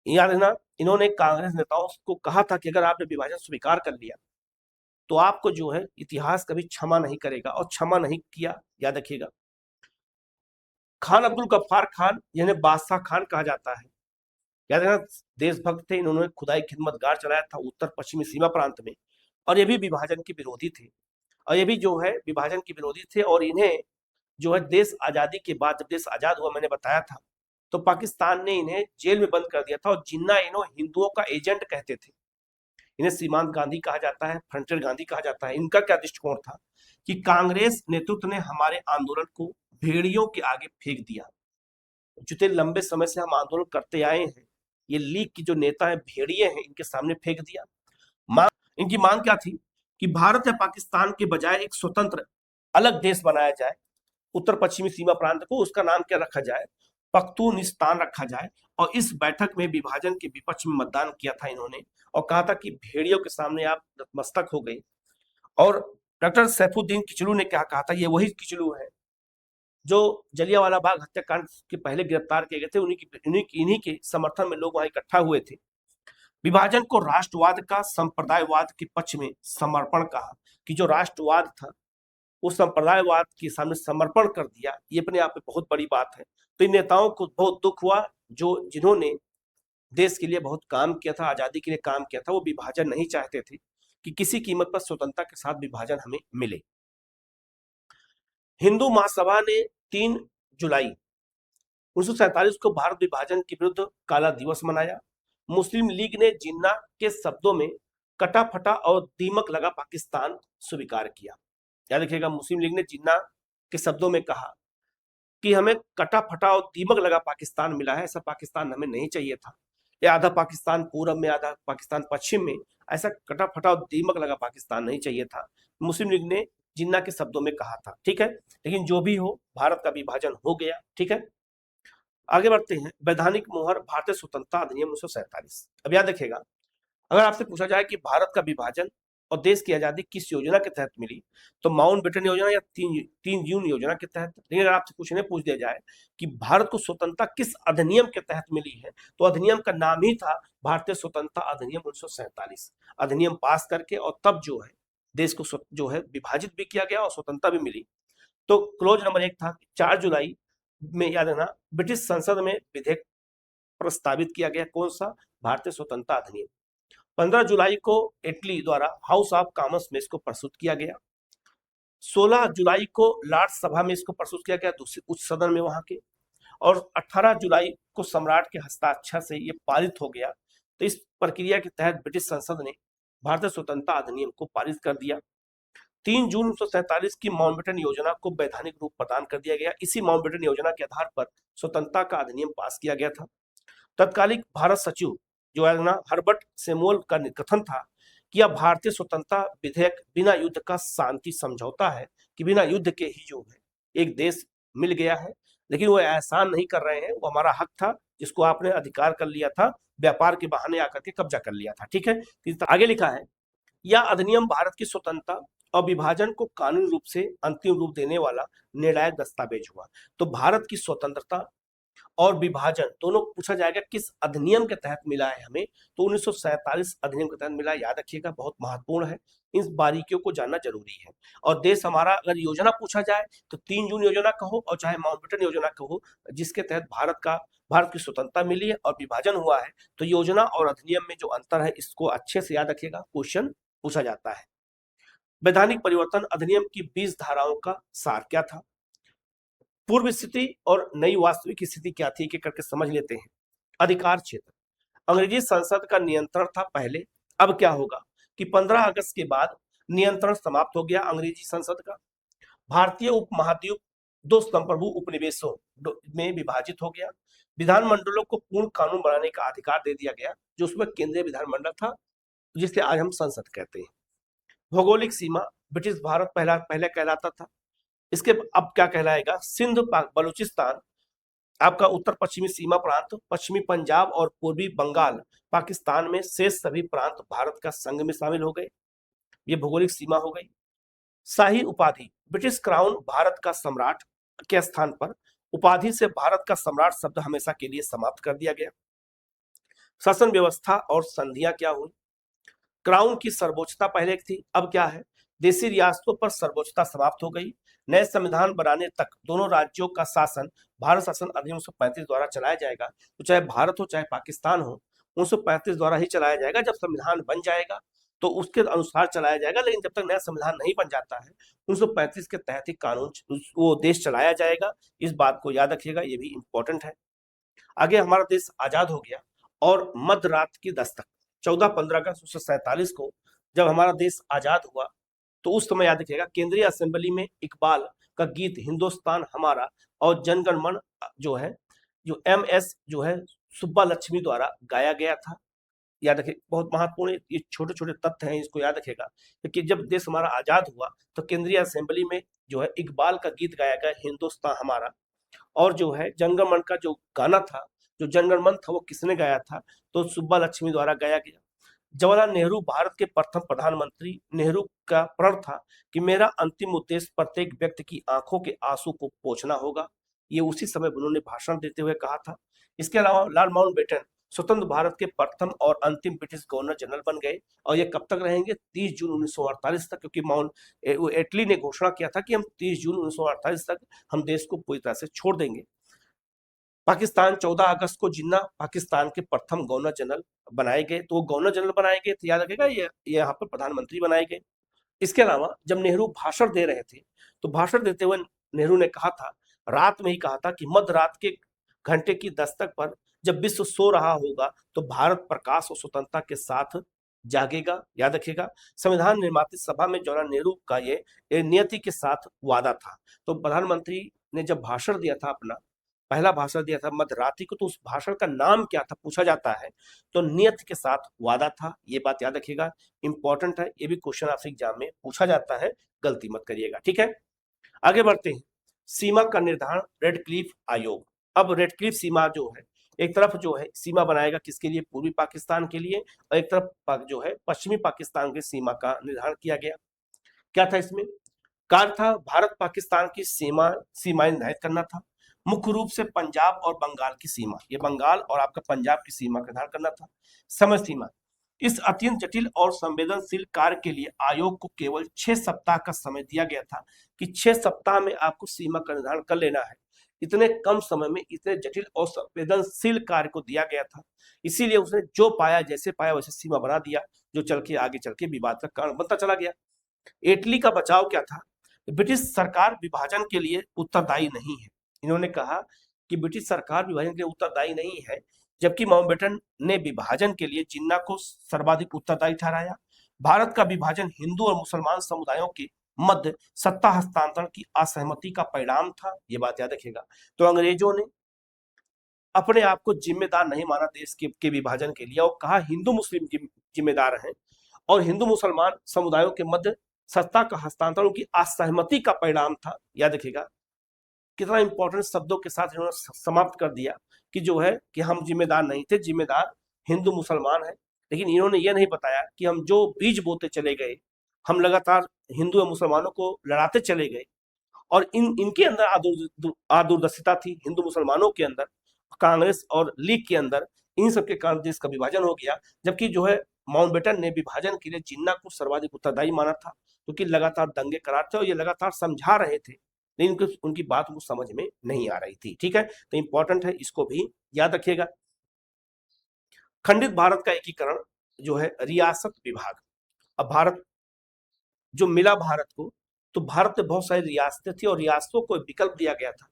याद है ना। इन्होंने कांग्रेस नेताओं को कहा था कि अगर आपने विभाजन स्वीकार कर लिया तो आपको जो है इतिहास कभी क्षमा नहीं करेगा, और क्षमा नहीं किया, याद रखिएगा। खान अब्दुल गफ्फार खान जिन्हें बादशाह खान कहा जाता है, याद है ना, देशभक्त थे। इन्होंने खुदाई खिदमतगार चलाया था उत्तर पश्चिमी सीमा प्रांत में, और ये भी विभाजन के विरोधी थे, और ये भी जो है विभाजन के विरोधी थे। और इन्हें जो है देश आजादी के बाद, जब देश आजाद हुआ, मैंने बताया था, तो पाकिस्तान ने इन्हें जेल में बंद कर दिया था, और जिन्ना इन्हों हिंदुओं का एजेंट कहते थे। इन्हें सीमांत गांधी कहा जाता है, फ्रंटियर गांधी कहा जाता है। इनका क्या दृष्टिकोण था कि कांग्रेस नेतृत्व ने हमारे आंदोलन को भेड़ियों के आगे फेंक दिया। जितने लंबे समय से हम आंदोलन करते आए हैं, ये लीग की जो नेता है भेड़िए हैं, इनके सामने फेंक दिया। इनकी मांग क्या थी कि भारत या पाकिस्तान के बजाय एक स्वतंत्र अलग देश बनाया जाए, उत्तर पश्चिमी सीमा प्रांत को, उसका नाम क्या रखा जाए, पख्तूनिस्तान रखा जाए। और इस बैठक में विभाजन के विपक्ष में मतदान किया था इन्होंने, और कहा था कि भेड़ियों के सामने आप नतमस्तक हो गए। और डॉक्टर सैफुद्दीन किचलू ने क्या कहा था, ये वही किचलू है जो जलियांवाला बाग हत्याकांड के पहले गिरफ्तार किए गए थे। इन्हीं के समर्थन में लोग वहां इकट्ठा हुए थे। विभाजन को राष्ट्रवाद का संप्रदायवाद के पक्ष में समर्पण कहा, कि जो राष्ट्रवाद था वो संप्रदायवाद के सामने समर्पण कर दिया। ये अपने आप में बहुत बड़ी बात है। तो इन नेताओं को बहुत दुख हुआ, जो जिन्होंने देश के लिए बहुत काम किया था, आजादी के लिए काम किया था, वो विभाजन नहीं चाहते थे कि किसी कीमत पर स्वतंत्रता के साथ विभाजन हमें मिले। हिंदू महासभा ने 3 जुलाई 1947 को भारत विभाजन के विरुद्ध काला दिवस मनाया। मुस्लिम लीग ने जिन्ना के शब्दों में कटा फटा और दीमक लगा पाकिस्तान स्वीकार किया। याद रखिएगा, मुस्लिम लीग ने जिन्ना के शब्दों में कहा कि हमें कटा फटा और दीमक लगा पाकिस्तान मिला है, ऐसा पाकिस्तान हमें नहीं चाहिए था। या आधा पाकिस्तान पूरब में, आधा पाकिस्तान पश्चिम में, ऐसा कटा फटा और दीमक लगा पाकिस्तान नहीं चाहिए था, मुस्लिम लीग ने जिन्ना के शब्दों में कहा था। ठीक है, लेकिन जो भी हो, भारत का विभाजन हो गया। ठीक है, आगे बढ़ते हैं। वैधानिक मोहर भारतीय स्वतंत्रता अधिनियम 1947। अब याद रखिएगा, अगर आपसे पूछा जाए कि भारत का विभाजन और देश की आजादी किस योजना के तहत मिली, तो माउंटबेटन योजना या 3 जून योजना के तहत। लेकिन अगर आपसे पूछ दिया जाए कि भारत को स्वतंत्रता किस अधिनियम के तहत मिली है, तो अधिनियम का नाम ही था भारतीय स्वतंत्रता अधिनियम 1947। अधिनियम पास करके और तब जो है देश को जो है विभाजित भी किया गया और स्वतंत्रता भी मिली। तो क्लोज नंबर 1 था 4 जुलाई में, याद है ना, ब्रिटिश संसद में विधेयक प्रस्तावित किया गया। कौन सा? भारतीय स्वतंत्रता अधिनियम। 15 जुलाई को इटली द्वारा हाउस ऑफ कॉमन्स में इसको प्रस्तुत किया गया। 16 जुलाई को लॉर्ड्स सभा में इसको प्रस्तुत किया गया, दूसरे उच्च सदन में वहां के। और 18 जुलाई को सम्राट के हस्ताक्षर से ये पारित हो गया। तो इस प्रक्रिया के तहत ब्रिटिश संसद ने भारतीय स्वतंत्रता अधिनियम को पारित कर दिया। 3 जून 1947 की माउंटबेटन योजना को वैधानिक रूप प्रदान कर दिया गया। इसी माउंटबेटन योजना के आधार पर स्वतंत्रता का अधिनियम पास किया गया था। तत्कालिक भारत सचिव जो है ना हर्बर्ट सैमुअल का कथन था कि यह भारतीय स्वतंत्रता विधेयक बिना युद्ध का शांति समझौता है, कि बिना युद्ध के ही जो है एक देश मिल गया है, लेकिन वो एहसान नहीं कर रहे हैं, वो हमारा हक था जिसको आपने अधिकार कर लिया था, व्यापार के बहाने आकर के कब्जा कर लिया था। ठीक है, आगे लिखा है, यह अधिनियम भारत की स्वतंत्रता और विभाजन को कानूनी रूप से अंतिम रूप देने वाला निर्णायक दस्तावेज हुआ। तो भारत की स्वतंत्रता और विभाजन दोनों पूछा जाएगा किस अधिनियम के तहत मिला है हमें, तो 1947 अधिनियम के तहत मिला। याद रखिएगा, बहुत महत्वपूर्ण है, इन बारीकियों को जानना जरूरी है। और देश हमारा, अगर योजना पूछा जाए तो 3 जून योजना कहो और चाहे माउंटबेटन योजना कहो, जिसके तहत भारत की स्वतंत्रता मिली है और विभाजन हुआ है, तो योजना और अधिनियम में जो अंतर है इसको अच्छे से याद रखिएगा, क्वेश्चन पूछा जाता है। वैधानिक परिवर्तन अधिनियम की 20 धाराओं का सार क्या था? पूर्व स्थिति और नई वास्तविक स्थिति क्या थी, एक एक करके समझ लेते हैं। अधिकार क्षेत्र, अंग्रेजी संसद का नियंत्रण था पहले, अब क्या होगा कि 15 अगस्त के बाद नियंत्रण समाप्त हो गया अंग्रेजी संसद का। भारतीय उपमहाद्वीप 2 संप्रभु उपनिवेशों में विभाजित हो गया। विधानमंडलों को पूर्ण कानून बनाने का अधिकार दे दिया गया, जो उसमें केंद्रीय विधानमंडल था, जिसे आज हम संसद कहते हैं। भौगोलिक सीमा, ब्रिटिश भारत पहले कहलाता था, इसके अब क्या कहलाएगा? सिंध बलूचिस्तान आपका उत्तर पश्चिमी सीमा प्रांत, पश्चिमी पंजाब और पूर्वी बंगाल पाकिस्तान में, शेष सभी प्रांत भारत का संघ में शामिल हो गए। ये भौगोलिक सीमा हो गई। शाही उपाधि, ब्रिटिश क्राउन भारत का सम्राट के स्थान पर उपाधि से भारत का सम्राट शब्द हमेशा के लिए समाप्त कर दिया गया। शासन व्यवस्था और संधियां क्या हुई? क्राउन की सर्वोच्चता पहले थी, अब क्या है? देशी रियासतों पर सर्वोच्चता समाप्त हो गई। नए संविधान बनाने तक दोनों राज्यों का शासन भारत शासन अधिनियम 1935 द्वारा चलाया जाएगा, तो चाहे भारत हो चाहे पाकिस्तान हो, 1935 द्वारा ही चलाया जाएगा। जब संविधान बन जाएगा तो उसके अनुसार चलाया जाएगा, लेकिन जब तक नया संविधान नहीं बन जाता है 1935 के तहत ही कानून वो देश चलाया जाएगा। इस बात को याद रखिएगा, ये भी इंपॉर्टेंट है। आगे हमारा देश आजाद हो गया और मध्य रात की दस्तक 14-15 अगस्त 1947 को जब हमारा देश आजाद हुआ, तो उस समय याद रखिएगा केंद्रीय असेंबली में इकबाल का गीत हिंदुस्तान हमारा और जनगण मन जो है, जो MS जो है सुब्बा लक्ष्मी द्वारा गाया गया था। याद रखिए, बहुत महत्वपूर्ण ये छोटे छोटे तथ्य हैं, इसको याद रखिएगा। क्योंकि जब देश हमारा आजाद हुआ तो केंद्रीय असेंबली में जो है इकबाल का गीत गाया गया हिंदुस्तान हमारा, और जो है जनगण मन का जो गाना था, जो जनगण मन था, वो किसने गाया था? तो सुब्बा लक्ष्मी द्वारा गाया गया। जवाहरलाल नेहरू भारत के प्रथम प्रधानमंत्री। नेहरू का प्रण था कि मेरा अंतिम उद्देश्य प्रत्येक व्यक्ति की आंखों के आंसू को पोंछना होगा। ये उसी समय उन्होंने भाषण देते हुए कहा था। इसके अलावा लॉर्ड माउंटबेटन स्वतंत्र भारत के प्रथम और अंतिम ब्रिटिश गवर्नर जनरल बन गए, और ये कब तक रहेंगे? 30 जून 1948 तक, क्योंकि एटली ने घोषणा किया था कि हम 30 जून 1948 तक हम देश को पूरी तरह से छोड़ देंगे। पाकिस्तान 14 अगस्त को जिन्ना पाकिस्तान के प्रथम गवर्नर जनरल बनाए गए, तो वो गवर्नर जनरल बनाए गए, तो याद रखेगा ये यहाँ पर प्रधानमंत्री बनाए गए। इसके अलावा जब नेहरू भाषण दे रहे थे, तो भाषण देते हुए नेहरू ने कहा था, रात में ही कहा था कि मध्य रात के घंटे की दस्तक पर जब विश्व सो रहा होगा तो भारत प्रकाश और स्वतंत्रता के साथ जागेगा। याद रखिएगा, संविधान निर्माता सभा में जवाहरलाल नेहरू का ये नियति के साथ वादा था। तो प्रधानमंत्री ने जब भाषण दिया था, अपना पहला भाषण दिया था मध्यरात्रि को, तो उस भाषण का नाम क्या था पूछा जाता है, तो नियत के साथ वादा था। ये बात याद रखिएगा, इंपॉर्टेंट है, ये भी क्वेश्चन आपसे एग्जाम में पूछा जाता है, गलती मत करिएगा, ठीक है। आगे बढ़ते हैं। सीमा का निर्धारण, रेडक्लिफ आयोग। अब रेडक्लिफ सीमा जो है, एक तरफ जो है सीमा बनाएगा किसके लिए? पूर्वी पाकिस्तान के लिए, और एक तरफ जो है पश्चिमी पाकिस्तान की सीमा का निर्धारण किया गया। क्या था इसमें? कार्य था भारत पाकिस्तान की सीमाएं निर्धारित करना था, मुख्य रूप से पंजाब और बंगाल की सीमा, ये बंगाल और आपका पंजाब की सीमा का निर्धारण करना था। समय सीमा, इस अत्यंत जटिल और संवेदनशील कार्य के लिए आयोग को केवल 6 सप्ताह का समय दिया गया था, कि 6 सप्ताह में आपको सीमा का निर्धारण कर लेना है। इतने कम समय में इतने जटिल और संवेदनशील कार्य को दिया गया था, इसीलिए उसने जो पाया, जैसे पाया वैसे सीमा बना दिया, जो चल के आगे चल के विवाद का कारण बनता चला गया। इटली का बचाव क्या था? ब्रिटिश सरकार विभाजन के लिए उत्तरदायी नहीं है। इन्होंने कहा कि ब्रिटिश सरकार विभाजन के लिए उत्तरदायी नहीं है, जबकि माउंटबेटन ने विभाजन के लिए जिन्ना को सर्वाधिक उत्तरदायी ठहराया। भारत का विभाजन हिंदू और मुसलमान समुदायों के मध्य सत्ता हस्तांतरण की असहमति का परिणाम था, ये बात याद रखिएगा। तो अंग्रेजों ने अपने आप को जिम्मेदार नहीं माना देश के विभाजन के लिए, और कहा हिंदू मुस्लिम जिम्मेदार हैं, और हिंदू मुसलमान समुदायों के मध्य सत्ता का हस्तांतरण की असहमति का परिणाम था। याद रखिएगा, कितना इंपॉर्टेंट शब्दों के साथ इन्होंने समाप्त कर दिया कि जो है कि हम जिम्मेदार नहीं थे, जिम्मेदार हिंदू मुसलमान है। लेकिन इन्होंने ये नहीं बताया कि हम जो बीज बोते चले गए, हम लगातार हिंदू और मुसलमानों को लड़ाते चले गए, और इनके अंदर आदूरदर्शिता थी, हिंदू मुसलमानों के अंदर, कांग्रेस और लीग के अंदर इन सब के कारण देश का विभाजन हो गया, जबकि जो है माउंटबेटन ने विभाजन के लिए जिन्ना को सर्वाधिक उत्तरदायी माना था, क्योंकि लगातार दंगे कराते और ये लगातार समझा रहे थे, लेकिन उनकी बात वो समझ में नहीं आ रही थी। ठीक है, तो इंपॉर्टेंट है, इसको भी याद रखिएगा। खंडित भारत का एकीकरण जो है रियासत विभाग। अब भारत जो मिला भारत को, तो भारत में बहुत सारी रियासतें थी और रियासतों को विकल्प दिया गया था,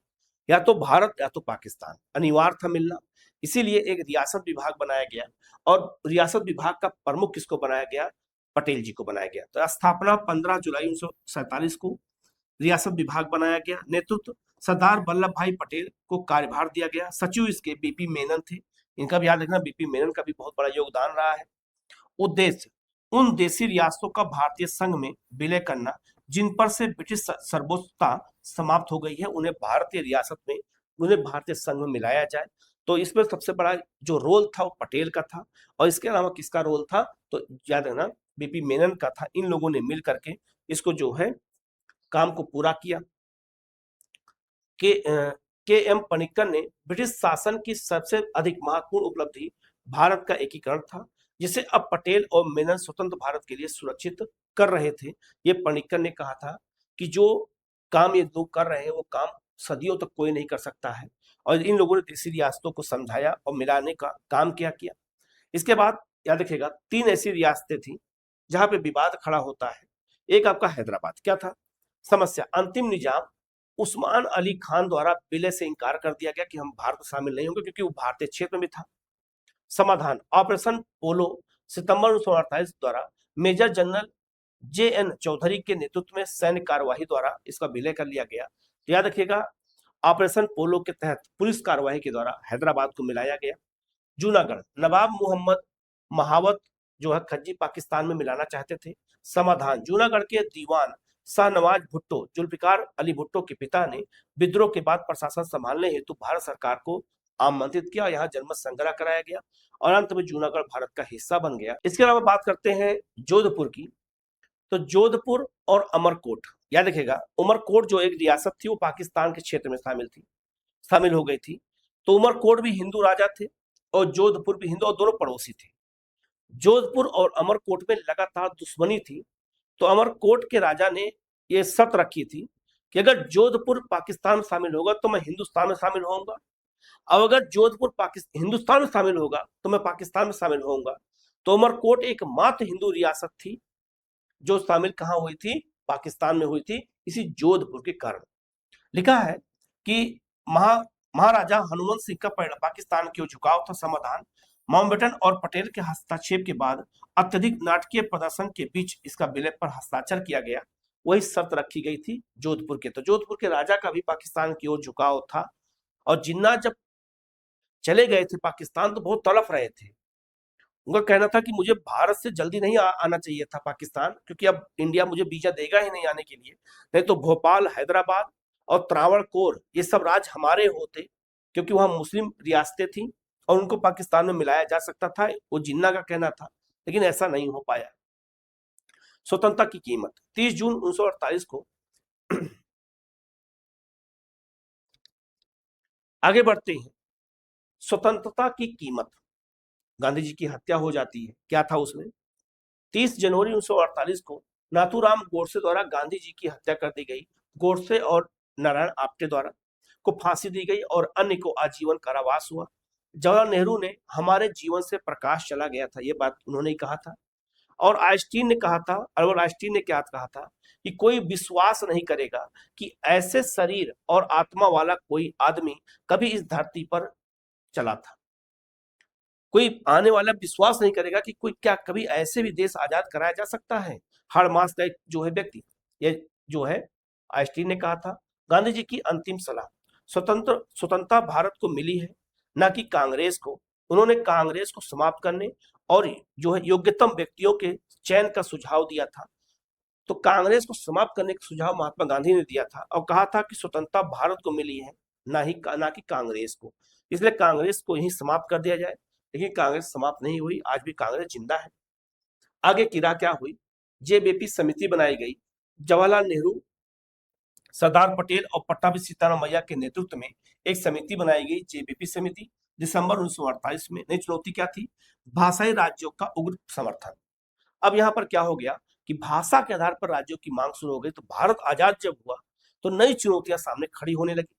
या तो भारत या तो पाकिस्तान, अनिवार्य था मिलना। इसीलिए एक रियासत विभाग बनाया गया और रियासत विभाग का प्रमुख किसको बनाया गया? पटेल जी को बनाया गया। तो स्थापना 15 जुलाई 1947 को रियासत विभाग बनाया गया। नेतृत्व सरदार वल्लभ भाई पटेल को कार्यभार दिया गया। सचिव इसके बीपी मेनन थे। इनका भी याद रखना, बीपी मेनन का भी बहुत बड़ा योगदान रहा है। उद्देश्य उन देशी रियासतों का भारतीय संघ में विलय करना जिन पर से ब्रिटिश सर्वोच्चता समाप्त हो गई है, उन्हें भारतीय रियासत में, उन्हें भारतीय संघ में मिलाया जाए। तो इसमें सबसे बड़ा जो रोल था वो पटेल का था, और इसके अलावा किसका रोल था? तो याद रखना, बीपी मेनन का था। इन लोगों ने मिल करके इसको जो है काम को पूरा किया। के एम पनिक्कर ने ब्रिटिश शासन की सबसे अधिक महत्वपूर्ण उपलब्धि भारत का एकीकरण था, जिसे अब पटेल और मेनन स्वतंत्र भारत के लिए सुरक्षित कर रहे थे। ये पनिक्कर ने कहा था कि जो काम ये लोग कर रहे हैं वो काम सदियों तक कोई नहीं कर सकता है, और इन लोगों ने देशी रियासतों को समझाया और मिलाने का काम किया। इसके बाद याद रखिएगा, 3 ऐसी रियासतें थी जहां पे विवाद खड़ा होता है। एक आपका हैदराबाद। क्या था समस्या? अंतिम निजाम उस्मान अली खान द्वारा विलय से इनकार कर दिया गया कि हम भारत में शामिल नहीं होंगे, क्योंकि वो भारतीय क्षेत्र में था। समाधान ऑपरेशन पोलो सितंबर 1948 द्वारा मेजर जनरल जे.एन. चौधरी के नेतृत्व में सैन्य कार्यवाही द्वारा इसका विलय कर लिया गया। तो याद रखिएगा, ऑपरेशन पोलो के तहत पुलिस कार्यवाही के द्वारा हैदराबाद को मिलाया गया। जूनागढ़ नवाब मोहम्मद महावत जो है खज्जी पाकिस्तान में मिलाना चाहते थे। समाधान जूनागढ़ के दीवान शाहनवाज भुट्टो, जुल्फिकार अली भुट्टो के पिता ने विद्रोह के बाद प्रशासन संभालने हेतु भारत सरकार को आमंत्रित किया। यहाँ जनमत संग्रह कराया गया और अंत में जूनागढ़ भारत का हिस्सा बन गया। इसके अलावा बात करते हैं जोधपुर की। तो जोधपुर और अमरकोट, याद रखिएगा, उमरकोट जो एक रियासत थी वो पाकिस्तान के क्षेत्र में शामिल हो गई थी। तो उमरकोट भी हिंदू राजा थे और जोधपुर भी हिंदू, और दोनों पड़ोसी थे। जोधपुर और अमरकोट में लगातार दुश्मनी थी, तो अमरकोट के राजा ने यह शर्त रखी थी कि अगर जोधपुर पाकिस्तान में शामिल होगा तो मैं हिंदुस्तान में शामिल होऊंगा, और अगर जोधपुर हिंदुस्तान में शामिल होगा तो मैं पाकिस्तान में शामिल होऊंगा। तो अमरकोट एकमात्र हिंदू रियासत थी जो शामिल कहां हुई थी? पाकिस्तान में हुई थी, इसी जोधपुर के कारण। लिखा है कि महाराजा हनुमंत सिंह का पाकिस्तान की ओर झुकाव था। समाधान माउंटबेटन और पटेल के हस्तक्षेप के बाद अत्यधिक नाटकीय प्रदर्शन के बीच इसका विलय पर हस्ताक्षर किया गया। वही शर्त रखी गई थी जोधपुर के। तो जोधपुर के राजा का भी पाकिस्तान की ओर झुकाव था, और जिन्ना जब चले गए थे पाकिस्तान तो बहुत तड़प रहे थे। उनका कहना था कि मुझे भारत से जल्दी नहीं आना चाहिए था पाकिस्तान, क्योंकि अब इंडिया मुझे वीजा देगा ही नहीं आने के लिए, नहीं तो भोपाल, हैदराबाद और त्रावणकोर ये सब राज्य हमारे होते, क्योंकि वहां मुस्लिम रियासतें थी और उनको पाकिस्तान में मिलाया जा सकता था। वो जिन्ना का कहना था, लेकिन ऐसा नहीं हो पाया। स्वतंत्रता की कीमत 30 जून 1948 को आगे बढ़ते हैं। स्वतंत्रता की कीमत, गांधी जी की हत्या हो जाती है। क्या था उसमें? 30 जनवरी 1948 को नाथूराम गोडसे द्वारा गांधी जी की हत्या कर दी गई। गोडसे और नारायण आप्टे द्वारा को फांसी दी गई और अन्य को आजीवन कारावास हुआ। जवाहरलाल नेहरू ने हमारे जीवन से प्रकाश चला गया था, ये बात उन्होंने कहा था। और आइंस्टीन ने कहा था, अल्बर्ट आइंस्टीन ने क्या कहा था कि कोई विश्वास नहीं करेगा कि ऐसे शरीर और आत्मा वाला कोई आदमी कभी इस धरती पर चला था। कोई आने वाला विश्वास नहीं करेगा कि कोई क्या कभी ऐसे भी देश आजाद कराया जा सकता है। हर मास का एक जो है व्यक्ति, ये जो है आइंस्टीन ने कहा था। गांधी जी की अंतिम सलाह, स्वतंत्रता भारत को मिली है, ना कि कांग्रेस को। उन्होंने कांग्रेस को समाप्त करने और जो है योग्यतम व्यक्तियों के चयन का सुझाव दिया था। तो कांग्रेस को समाप्त करने का सुझाव महात्मा गांधी ने दिया था और कहा था कि स्वतंत्रता भारत को मिली है, ना कि कांग्रेस को। इसलिए कांग्रेस को यही समाप्त कर दिया जाए। लेकिन कांग्रेस समाप्त नहीं हुई, आज भी कांग्रेस जिंदा है। आगे की राह क्या हुई? जेबीपी समिति बनाई गई। जवाहरलाल नेहरू सरदार पटेल और पट्टाभी सीताराम मैया के नेतृत्व में एक समिति बनाई गई, जेबीपी समिति। दिसंबर 1948 में नई चुनौती क्या थी? भाषाई राज्यों का उग्र समर्थन। अब यहाँ पर क्या हो गया कि भाषा के आधार पर राज्यों की मांग शुरू हो गई, तो भारत आजाद जब हुआ तो नई चुनौतियां सामने खड़ी होने लगी।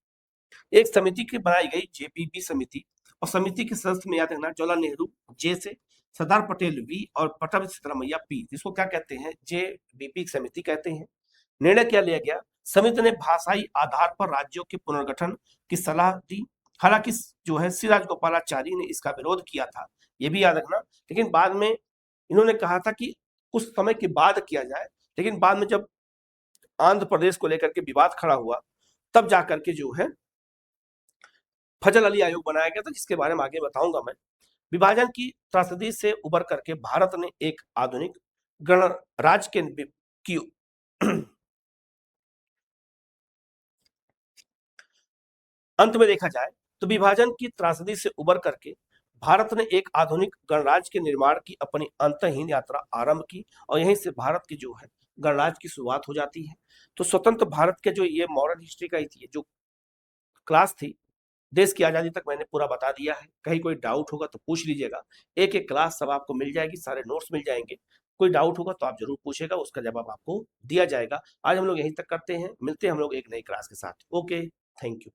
एक समिति की बनाई गई, जेपीपी समिति, और समिति के सदस्य में याद रखना, जवाहरलाल नेहरू जे से, सरदार पटेल वी और पट्टाभी सीताराम मैया पी, जिसको क्या कहते हैं? जेबीपी समिति कहते हैं। निर्णय क्या लिया गया? समिति ने भाषाई आधार पर राज्यों के पुनर्गठन की सलाह दी। हालांकि जो है श्री राजगोपालाचारी ने इसका विरोध किया था, ये भी याद रखना, लेकिन बाद में इन्होंने कहा था कि कुछ समय के बाद किया जाए। लेकिन बाद में जब आंध्र प्रदेश को लेकर के विवाद खड़ा हुआ, तब जाकर के जो है फजल अली आयोग बनाया गया था, जिसके बारे में आगे बताऊंगा मैं। विभाजन की त्रासदी से उबर करके भारत ने एक आधुनिक गणराज्य के की अंत में देखा जाए तो विभाजन की त्रासदी से उबर करके भारत ने एक आधुनिक गणराज्य के निर्माण की अपनी अंतहीन यात्रा आरंभ की, और यहीं से भारत की जो है गणराज्य की शुरुआत हो जाती है। तो स्वतंत्र भारत के जो ये मॉडर्न हिस्ट्री का ही जो क्लास थी, देश की आजादी तक मैंने पूरा बता दिया है। कहीं कोई डाउट होगा तो पूछ लीजिएगा, एक एक क्लास सब आपको मिल जाएगी, सारे नोट्स मिल जाएंगे। कोई डाउट होगा तो आप जरूर पूछेगा, उसका जवाब आपको दिया जाएगा। आज हम लोग यहीं तक करते हैं, मिलते हैं हम लोग एक नई क्लास के साथ। Okay, thank you.